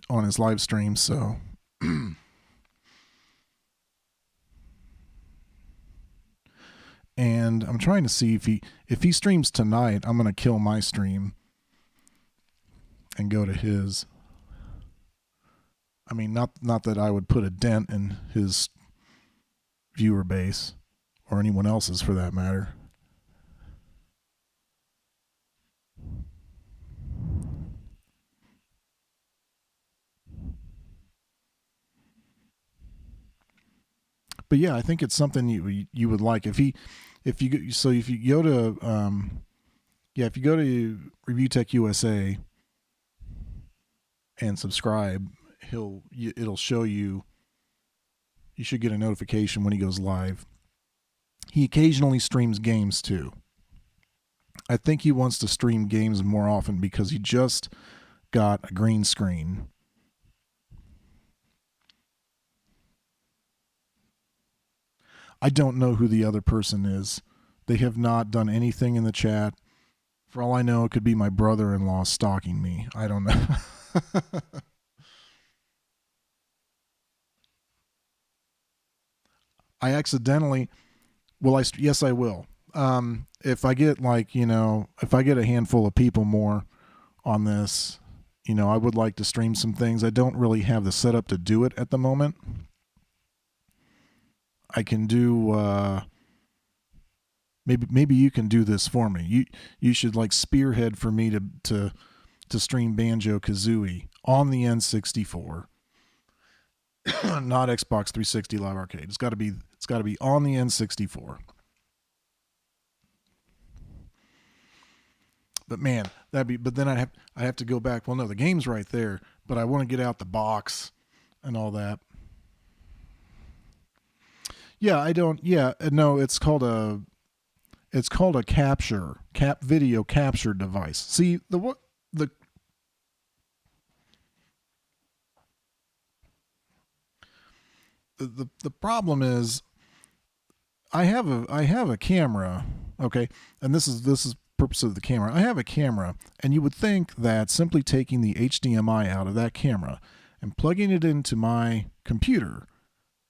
on his live stream. So and I'm trying to see if he streams tonight, I'm going to kill my stream and go to his. I mean, not that I would put a dent in his viewer base or anyone else's for that matter. But yeah, I think it's something you would like if you go to if you go to Review Tech USA and subscribe, it'll show you. You should get a notification when he goes live. He occasionally streams games too. I think he wants to stream games more often because he just got a green screen. I don't know who the other person is. They have not done anything in the chat For all I know, it could be my brother-in-law stalking me. I don't know. I accidentally, well, yes, I will. If I get like, if I get a handful of people more on this, I would like to stream some things. I don't really have the setup to do it at the moment. I can do, maybe you can do this for me. You should like spearhead for me to stream Banjo Kazooie on the N64, not Xbox 360 Live Arcade. It's got to be on the N64. But man, but then I have to go back. Well, no, the game's right there, but I want to get out the box and all that. Yeah, I don't. Yeah, no, it's called a video capture device. See the the problem is I have a camera, okay, and this is purpose of the camera. I have a camera, and you would think that simply taking the HDMI out of that camera and plugging it into my computer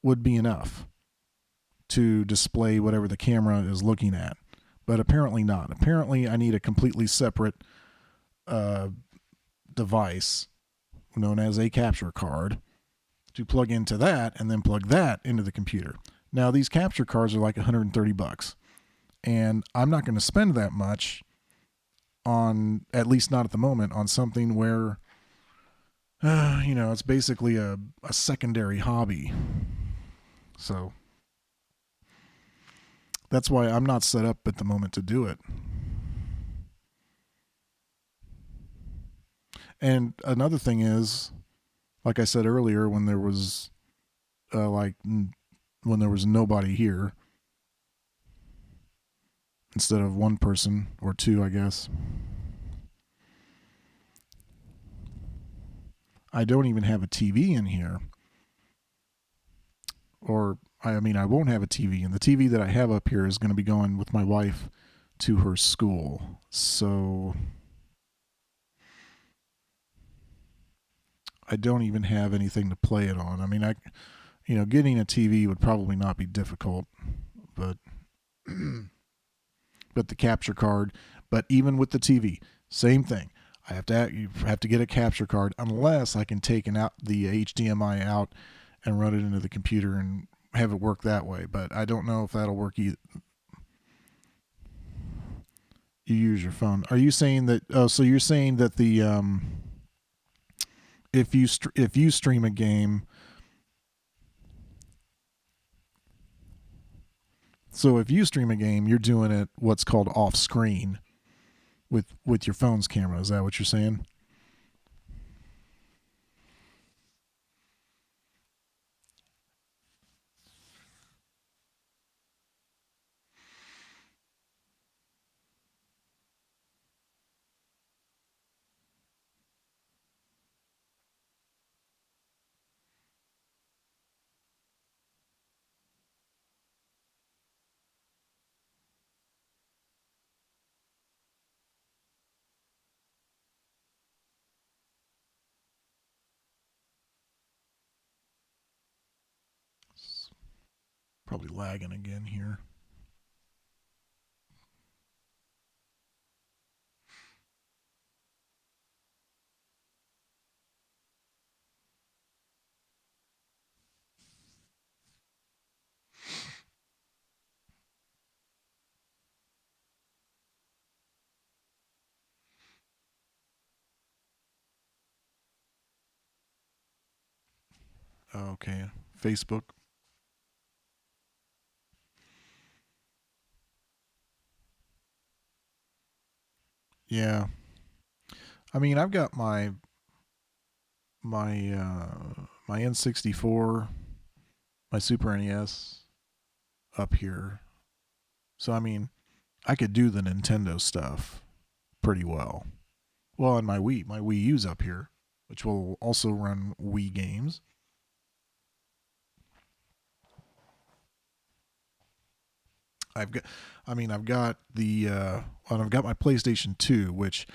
would be enough to display whatever the camera is looking at. But apparently not. Apparently, I need a completely separate uh, device known as a capture card to plug into that and then plug that into the computer. Now, these capture cards are like $130, and I'm not going to spend that much on, at least not at the moment, on something where, it's basically a secondary hobby. So that's why I'm not set up at the moment to do it. And another thing is, like I said earlier, when there was when there was nobody here, instead of one person or two, I guess. I don't even have a TV in here. Or, I mean, I won't have a TV. And the TV that I have up here is going to be going with my wife to her school. So I don't even have anything to play it on. I mean, getting a TV would probably not be difficult, but but the capture card. But even with the TV, same thing. You have to get a capture card unless I can take the HDMI out and run it into the computer and have it work that way. But I don't know if that'll work either. You use your phone. Are you saying that? Oh, so you're saying that the if you stream a game, so if you stream a game, you're doing it what's called off screen with your phone's camera. Is that what you're saying? It's probably lagging again here. Okay, Facebook. Yeah, I mean, I've got my N64, my Super NES up here. So I mean, I could do the Nintendo stuff pretty well. Well, and my Wii U's up here, which will also run Wii games. I've got, I've got I've got my PlayStation 2, which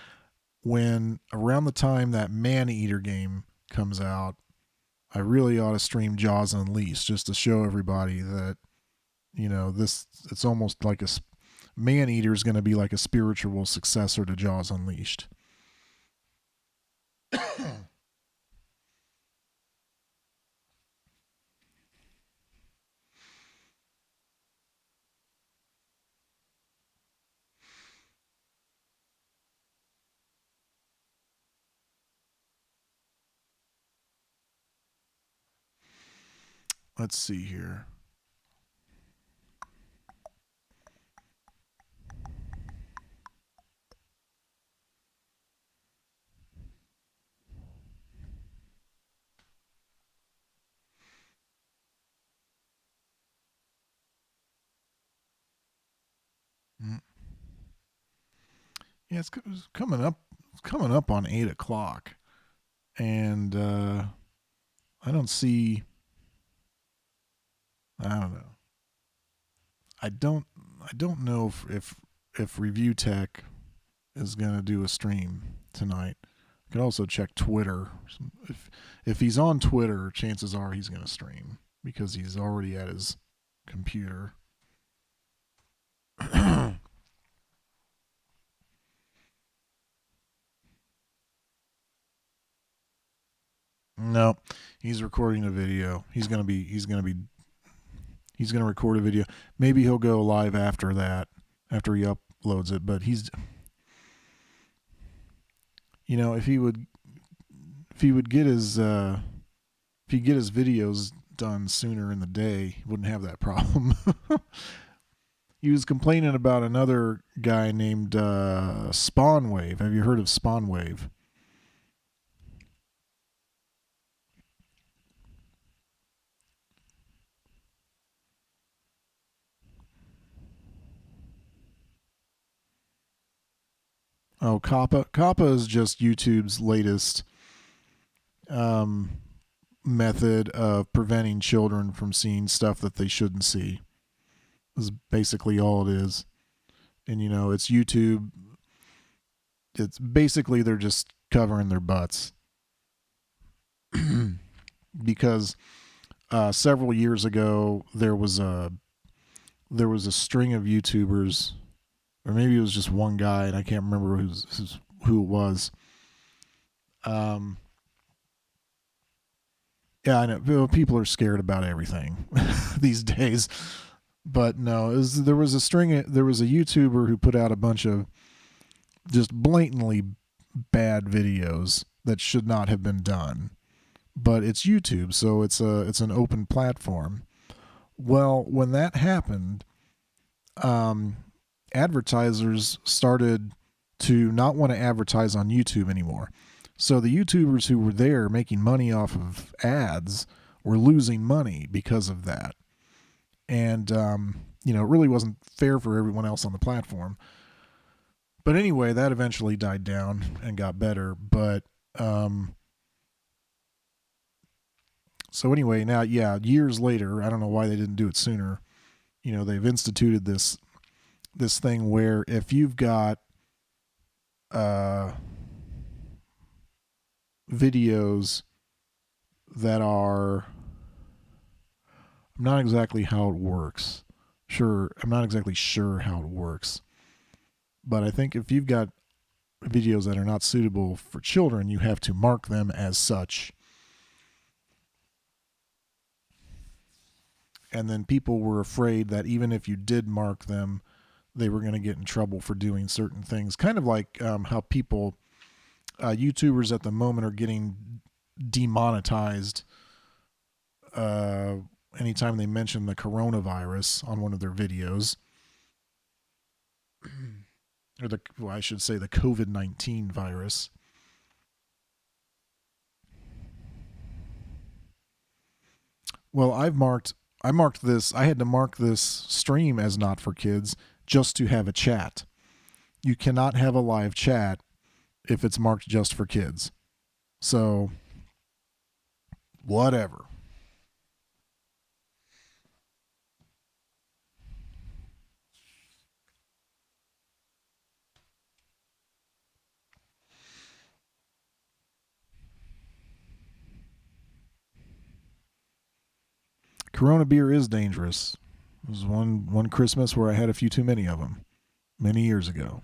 when around the time that Maneater game comes out, I really ought to stream Jaws Unleashed just to show everybody that, this, it's almost like Maneater is going to be like a spiritual successor to Jaws Unleashed. Let's see here. Mm. Yeah, it's coming up. It's coming up on 8 o'clock, and I don't see. I don't know. I don't. I don't know if Review Tech is gonna do a stream tonight. I could also check Twitter. If he's on Twitter, chances are he's gonna stream because he's already at his computer. No, he's recording a video. He's gonna record a video. Maybe he'll go live after that, after he uploads it. But if he would get his videos done sooner in the day, he wouldn't have that problem. He was complaining about another guy named Spawnwave. Have you heard of Spawnwave? Oh, Kappa. Kappa is just YouTube's latest method of preventing children from seeing stuff that they shouldn't see. Is basically all it is. And it's YouTube. It's basically they're just covering their butts. Because several years ago there was a string of YouTubers, or maybe it was just one guy, and I can't remember who it was. Yeah, I know people are scared about everything these days, but no, there was a YouTuber who put out a bunch of just blatantly bad videos that should not have been done. But it's YouTube, so it's an open platform. Well, when that happened, advertisers started to not want to advertise on YouTube anymore. So the YouTubers who were there making money off of ads were losing money because of that. And, it really wasn't fair for everyone else on the platform. But anyway, that eventually died down and got better. But, so anyway, now, yeah, years later, I don't know why they didn't do it sooner. They've instituted this thing where if you've got videos that are, I'm not exactly how it works. I'm not exactly sure how it works. But I think if you've got videos that are not suitable for children, you have to mark them as such. And then people were afraid that even if you did mark them, they were going to get in trouble for doing certain things. Kind of like how people, YouTubers at the moment, are getting demonetized anytime they mention the coronavirus on one of their videos. Or I should say the COVID-19 virus. Well, I marked this. I had to mark this stream as not for kids just to have a chat. You cannot have a live chat if it's marked just for kids. So, whatever. Corona beer is dangerous. It was one Christmas where I had a few too many of them many years ago.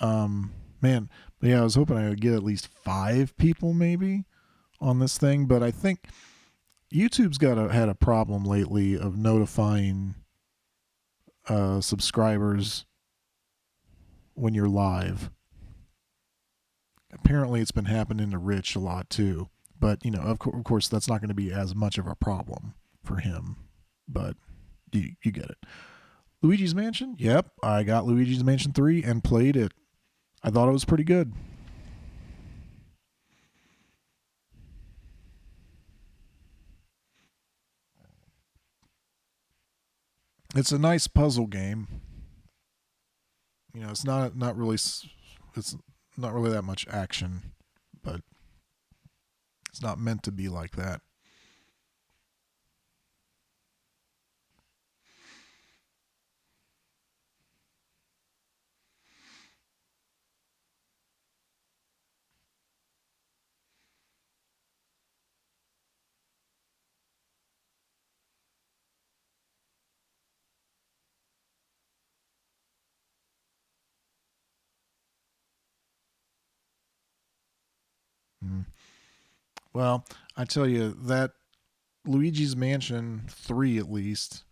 um, man, yeah, I was hoping I would get at least 5 people maybe on this thing, but I think YouTube's had a problem lately of notifying subscribers when you're live. Apparently, it's been happening to Rich a lot too. But of course, that's not going to be as much of a problem for him. But you get it. Luigi's Mansion. Yep, I got Luigi's Mansion 3 and played it. I thought it was pretty good. It's a nice puzzle game. It's not really it's not really that much action, but it's not meant to be like that. Mm. Well, I tell you that Luigi's Mansion 3 at least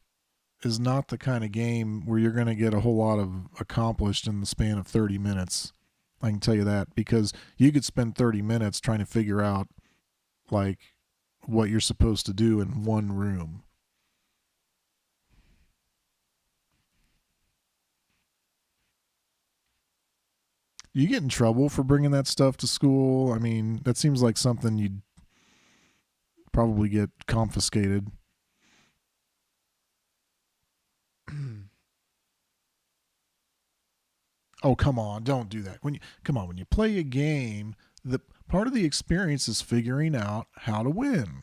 is not the kind of game where you're going to get a whole lot of accomplished in the span of 30 minutes. I can tell you that because you could spend 30 minutes trying to figure out like what you're supposed to do in one room. You get in trouble for bringing that stuff to school. I mean, that seems like something you'd probably get confiscated. Oh, come on, don't do that. When you play a game, the part of the experience is figuring out how to win.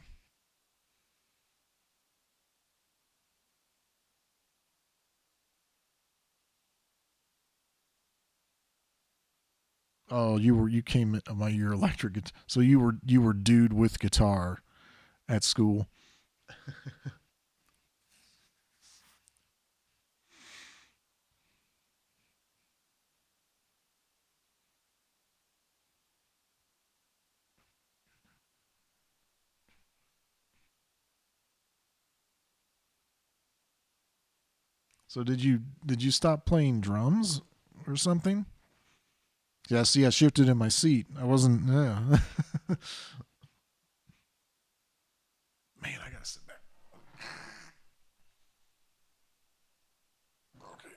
Oh, you came my your electric so you were dude with guitar at school. So did you stop playing drums or something? Yeah, see, I shifted in my seat. I wasn't. Yeah. Man, I gotta sit back. Okay.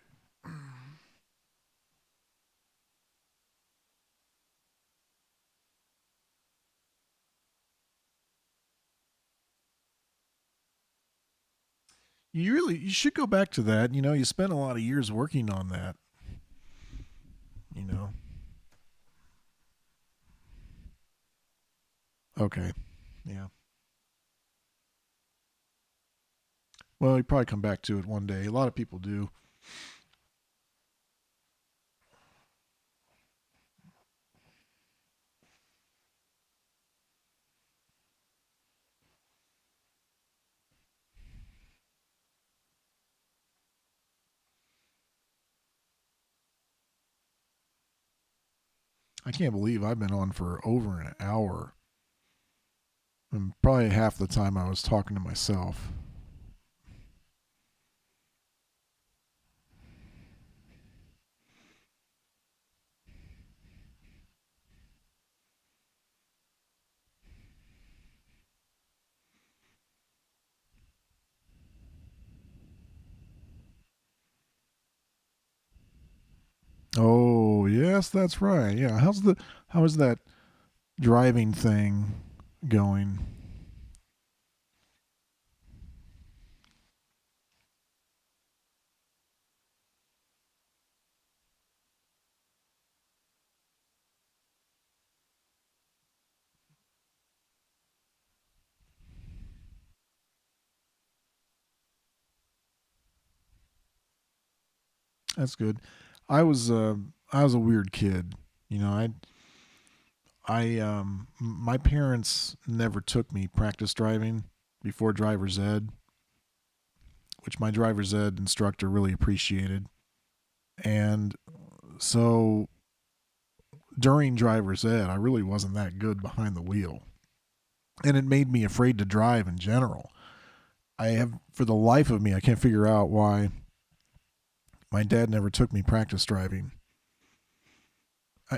You should go back to that. You spent a lot of years working on that. You know. Okay. Yeah. Well, you probably come back to it one day. A lot of people do. I can't believe I've been on for over an hour, and probably half the time I was talking to myself. Oh yes, that's right. Yeah, how is that driving thing going? That's good. I was uh, I was a weird kid. You know, my parents never took me practice driving before driver's ed, which my driver's ed instructor really appreciated. And so during driver's ed, I really wasn't that good behind the wheel. And it made me afraid to drive in general. I have, for the life of me, I can't figure out why my dad never took me practice driving.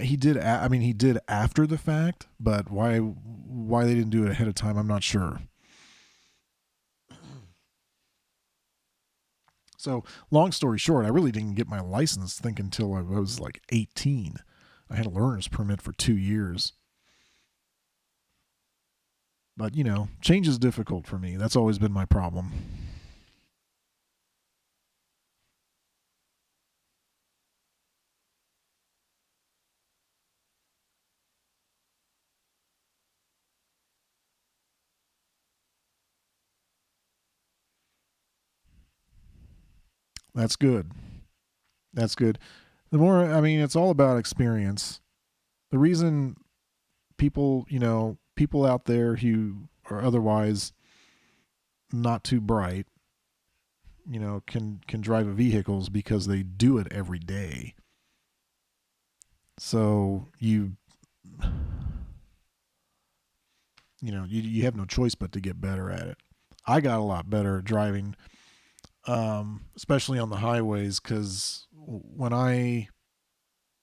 He did. I mean, he did after the fact, but why they didn't do it ahead of time, I'm not sure. So, long story short, I really didn't get my license think until I was like 18. I had a learner's permit for 2 years. But, change is difficult for me. That's always been my problem. That's good. That's good. The more, I mean, it's all about experience. The reason people out there who are otherwise not too bright, can drive a vehicles because they do it every day. So you have no choice but to get better at it. I got a lot better at driving, especially on the highways, because went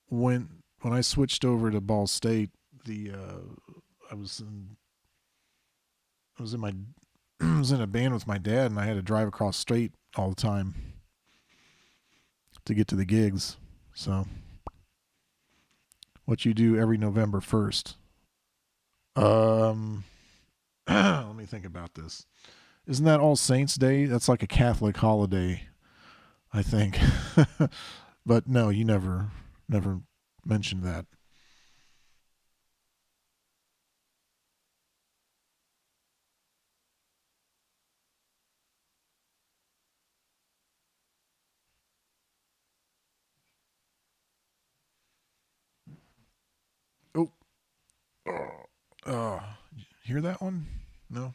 when I switched over to Ball State, the I was in I was in my I was in a band with my dad, and I had to drive across state all the time to get to the gigs. So, what you do every November 1st? Um, let me think about this. Isn't that All Saints Day? That's like a Catholic holiday, I think. But no, you never mentioned that. Oh, uh, hear that one? No.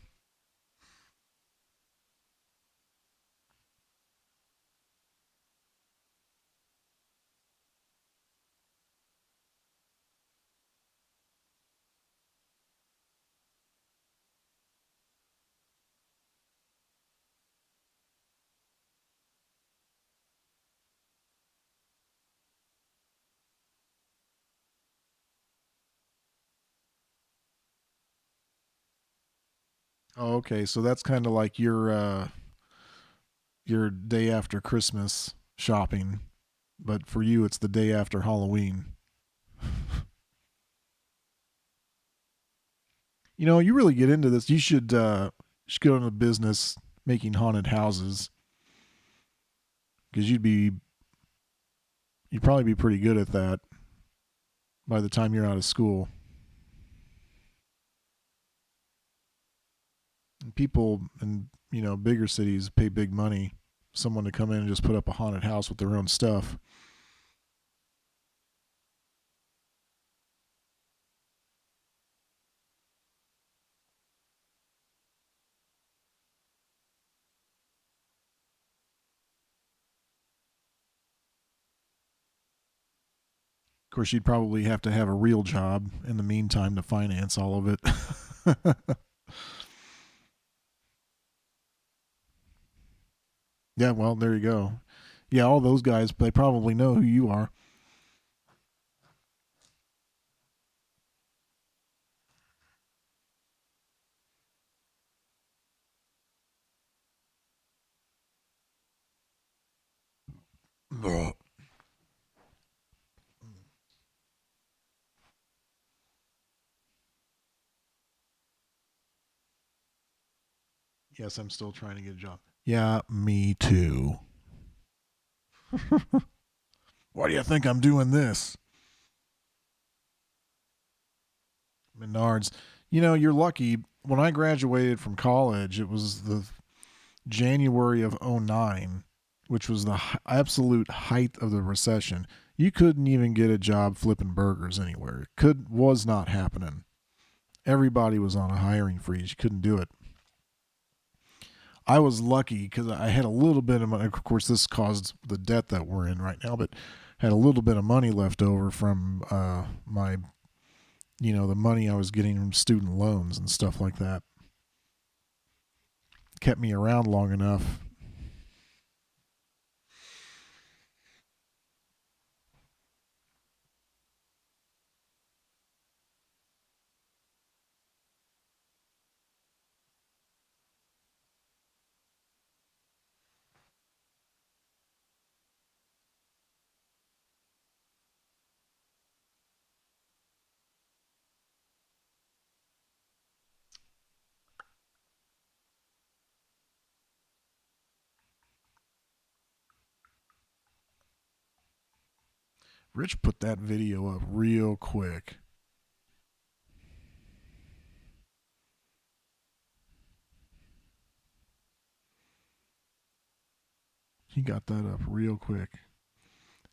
Oh, okay. So that's kind of like your day after Christmas shopping, but for you, it's the day after Halloween. You really get into this. You should go into business making haunted houses because you'd probably be pretty good at that by the time you're out of school. And people in bigger cities pay big money someone to come in and just put up a haunted house with their own stuff. Of course, you'd probably have to have a real job in the meantime to finance all of it. Yeah, well, there you go. Yeah, all those guys, they probably know who you are. Yes, I'm still trying to get a job. Yeah, me too. Why do you think I'm doing this? Menards. You're lucky. When I graduated from college, it was the January of '09. which was the absolute height of the recession, you couldn't even get a job flipping burgers anywhere. Was not happening. Everybody was on a hiring freeze. You couldn't do it. I was lucky because I had a little bit of money. Of course, this caused the debt that we're in right now, but had a little bit of money left over from my, the money I was getting from student loans and stuff like that. Kept me around long enough. Rich put that video up real quick. He got that up real quick.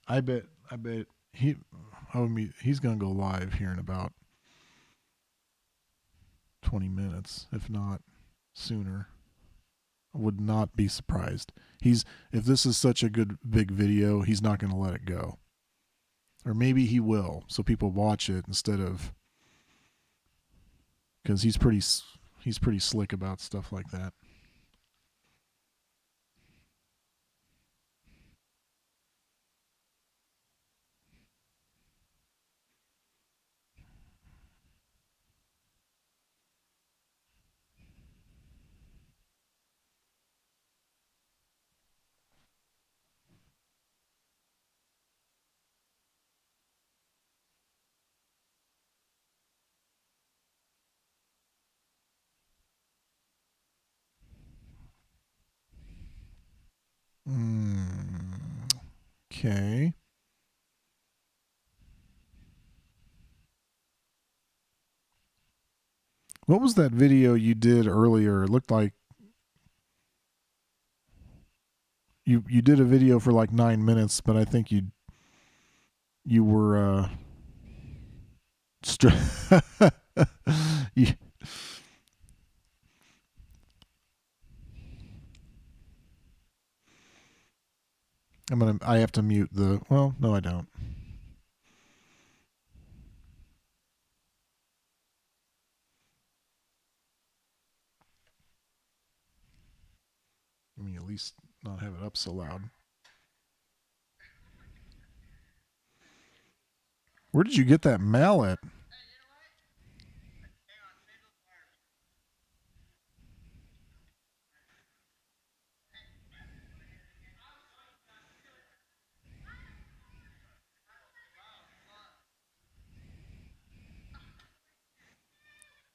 I bet he's gonna go live here in about 20 minutes, if not sooner. I would not be surprised. If this is such a good big video, he's not gonna let it go. Or maybe he will, so people watch it instead of, because he's pretty slick about stuff like that. Okay. What was that video you did earlier? It looked like you did a video for like 9 minutes, but I think you were you, I have to mute the, well, no I don't. Let me at least not have it up so loud. Where did you get that mallet?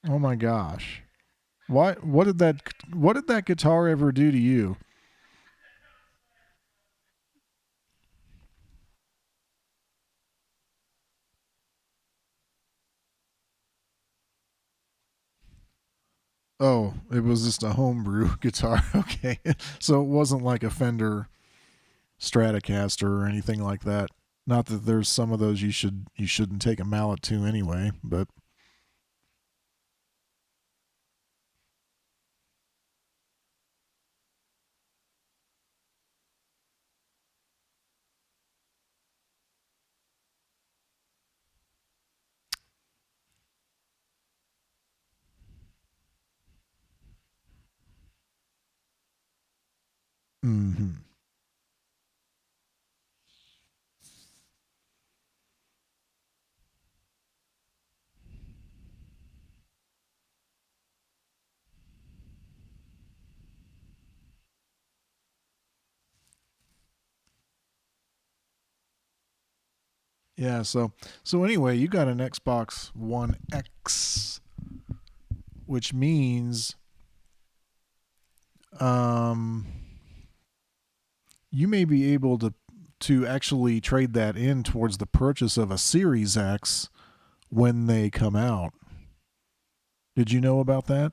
Oh my gosh. What did that guitar ever do to you? Oh, it was just a homebrew guitar. Okay. So it wasn't like a Fender Stratocaster or anything like that. Not that there's some of those you shouldn't take a mallet to anyway, but mm-hmm. Yeah, so anyway, you got an Xbox One X, which means um you may be able to actually trade that in towards the purchase of a Series X when they come out. Did you know about that?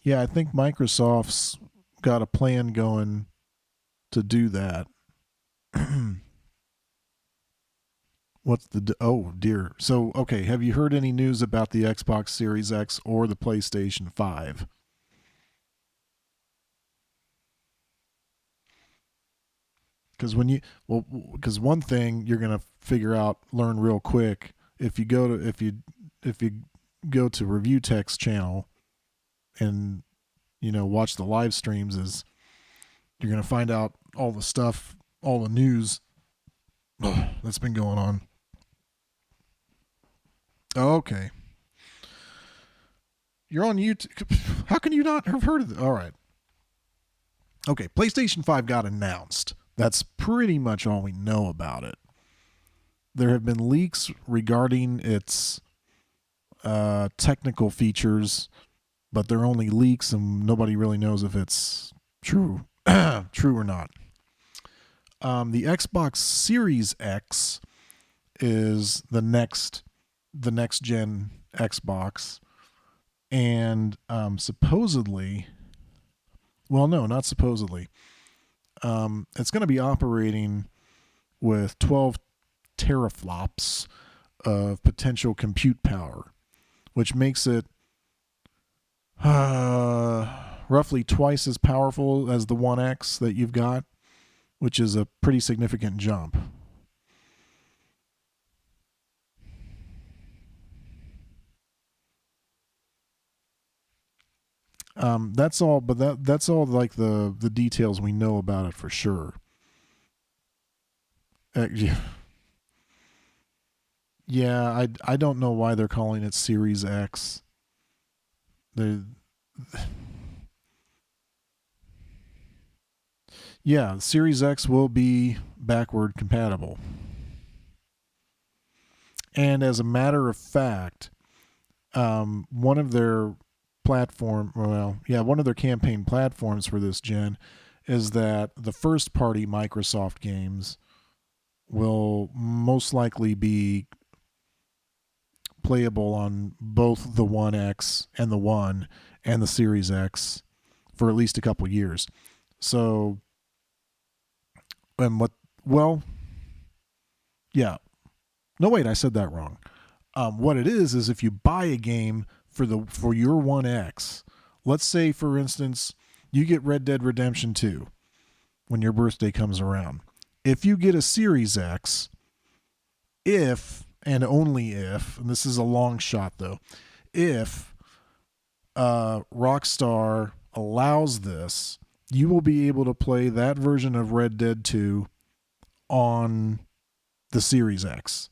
Yeah, I think Microsoft's got a plan going to do that. What's the oh dear. So okay, have you heard any news about the Xbox Series X or the PlayStation 5? Because when you well, because one thing you're gonna learn real quick if you go to Review Tech's channel and watch the live streams is you're gonna find out all the stuff, all the news that's been going on. Oh, okay, you're on YouTube. How can you not have heard of it? All right. Okay, PlayStation 5 got announced. That's pretty much all we know about it. There have been leaks regarding its technical features, but they're only leaks and nobody really knows if it's true, true or not. The Xbox Series X is the next gen Xbox, and supposedly, well, no, not supposedly. It's going to be operating with 12 teraflops of potential compute power, which makes it roughly twice as powerful as the One X that you've got, which is a pretty significant jump. That's all, but that's all like the details we know about it for sure. Yeah, yeah, I don't know why they're calling it Series X. They, yeah, Series X will be backward compatible. And as a matter of fact, one of their one of their campaign platforms for this gen is that the first party Microsoft games will most likely be playable on both the One X and the One and the Series X for at least a couple years. So, and what, well, yeah. No, wait, I said that wrong. What it is if you buy a game for your One X, let's say for instance you get Red Dead Redemption 2 when your birthday comes around. If you get a Series X, if and only if, and this is a long shot though, if Rockstar allows this, you will be able to play that version of Red Dead 2 on the Series X.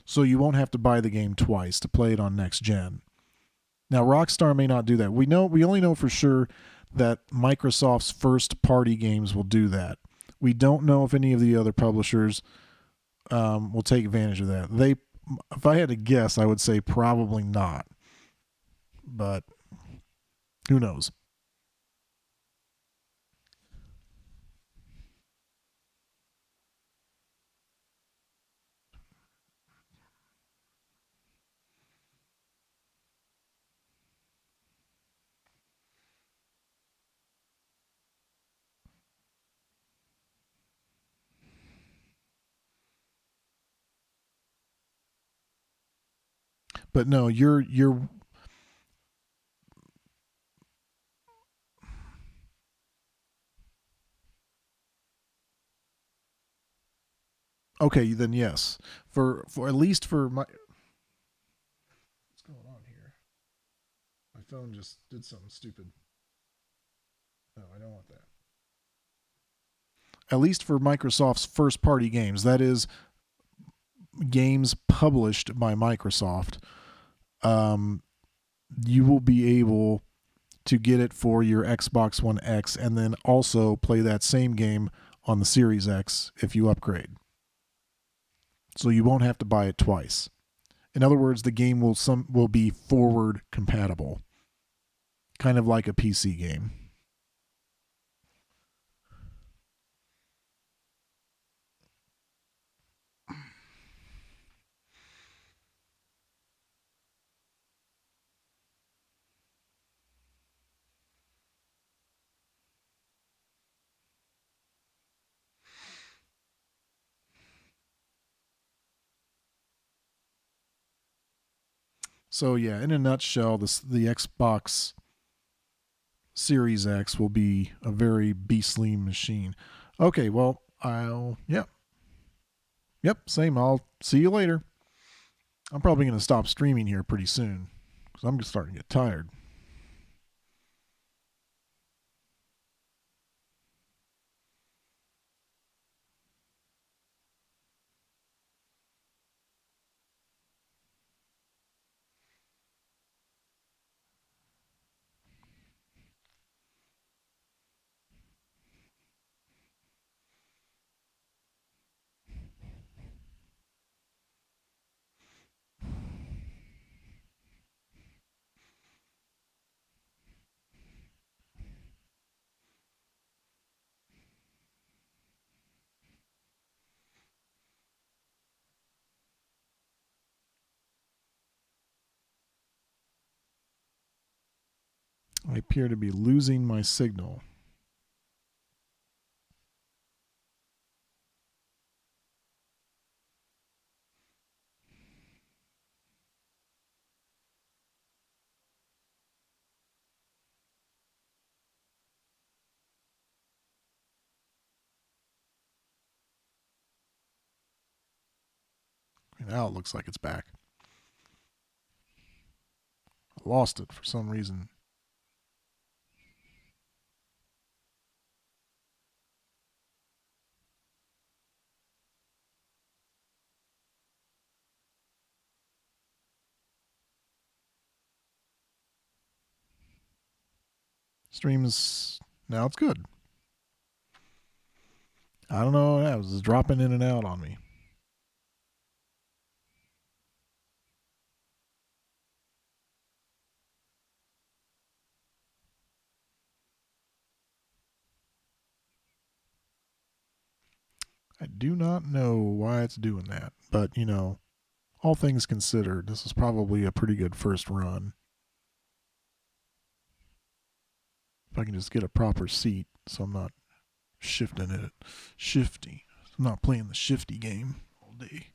So you won't have to buy the game twice to play it on next gen. Now Rockstar may not do that. We only know for sure that Microsoft's first party games will do that. We don't know if any of the other publishers will take advantage of that. If I had to guess, I would say probably not. But who knows? But no, you're okay. Then yes, for at least for my what's going on here? My phone just did something stupid. No, I don't want that. At least for Microsoft's first party games, that is games published by Microsoft, um, you will be able to get it for your Xbox One X and then also play that same game on the Series X if you upgrade. So you won't have to buy it twice. In other words, the game will be forward compatible, kind of like a PC game. So yeah, in a nutshell, the Xbox Series X will be a very beastly machine. Okay, well, yep, same. I'll see you later. I'm probably going to stop streaming here pretty soon because I'm starting to get tired. I appear to be losing my signal. Now it looks like it's back. I lost it for some reason. Streams now it's good. I don't know. It was dropping in and out on me. I do not know why it's doing that, but all things considered, this is probably a pretty good first run. If I can just get a proper seat so I'm not shifting it. Shifty. I'm not playing the shifty game all day.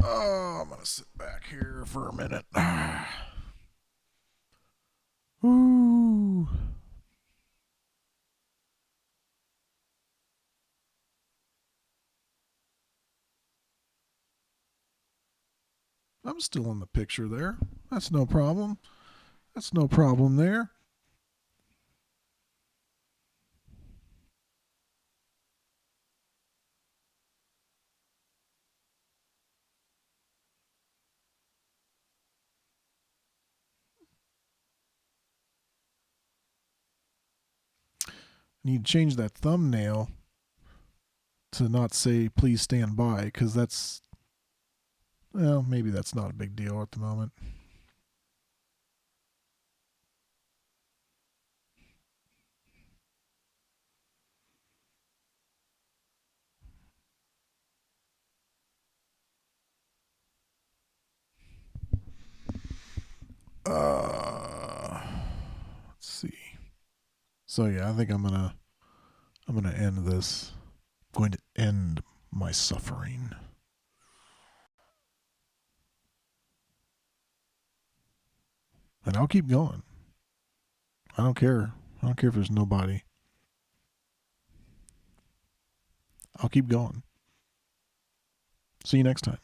Oh, I'm going to sit back here for a minute. Ooh. I'm still in the picture there. That's no problem. That's no problem there. Need to change that thumbnail to not say please stand by because maybe that's not a big deal at the moment. Let's see. So yeah, I think I'm gonna end this. I'm going to end my suffering. And I'll keep going. I don't care. I don't care if there's nobody. I'll keep going. See you next time.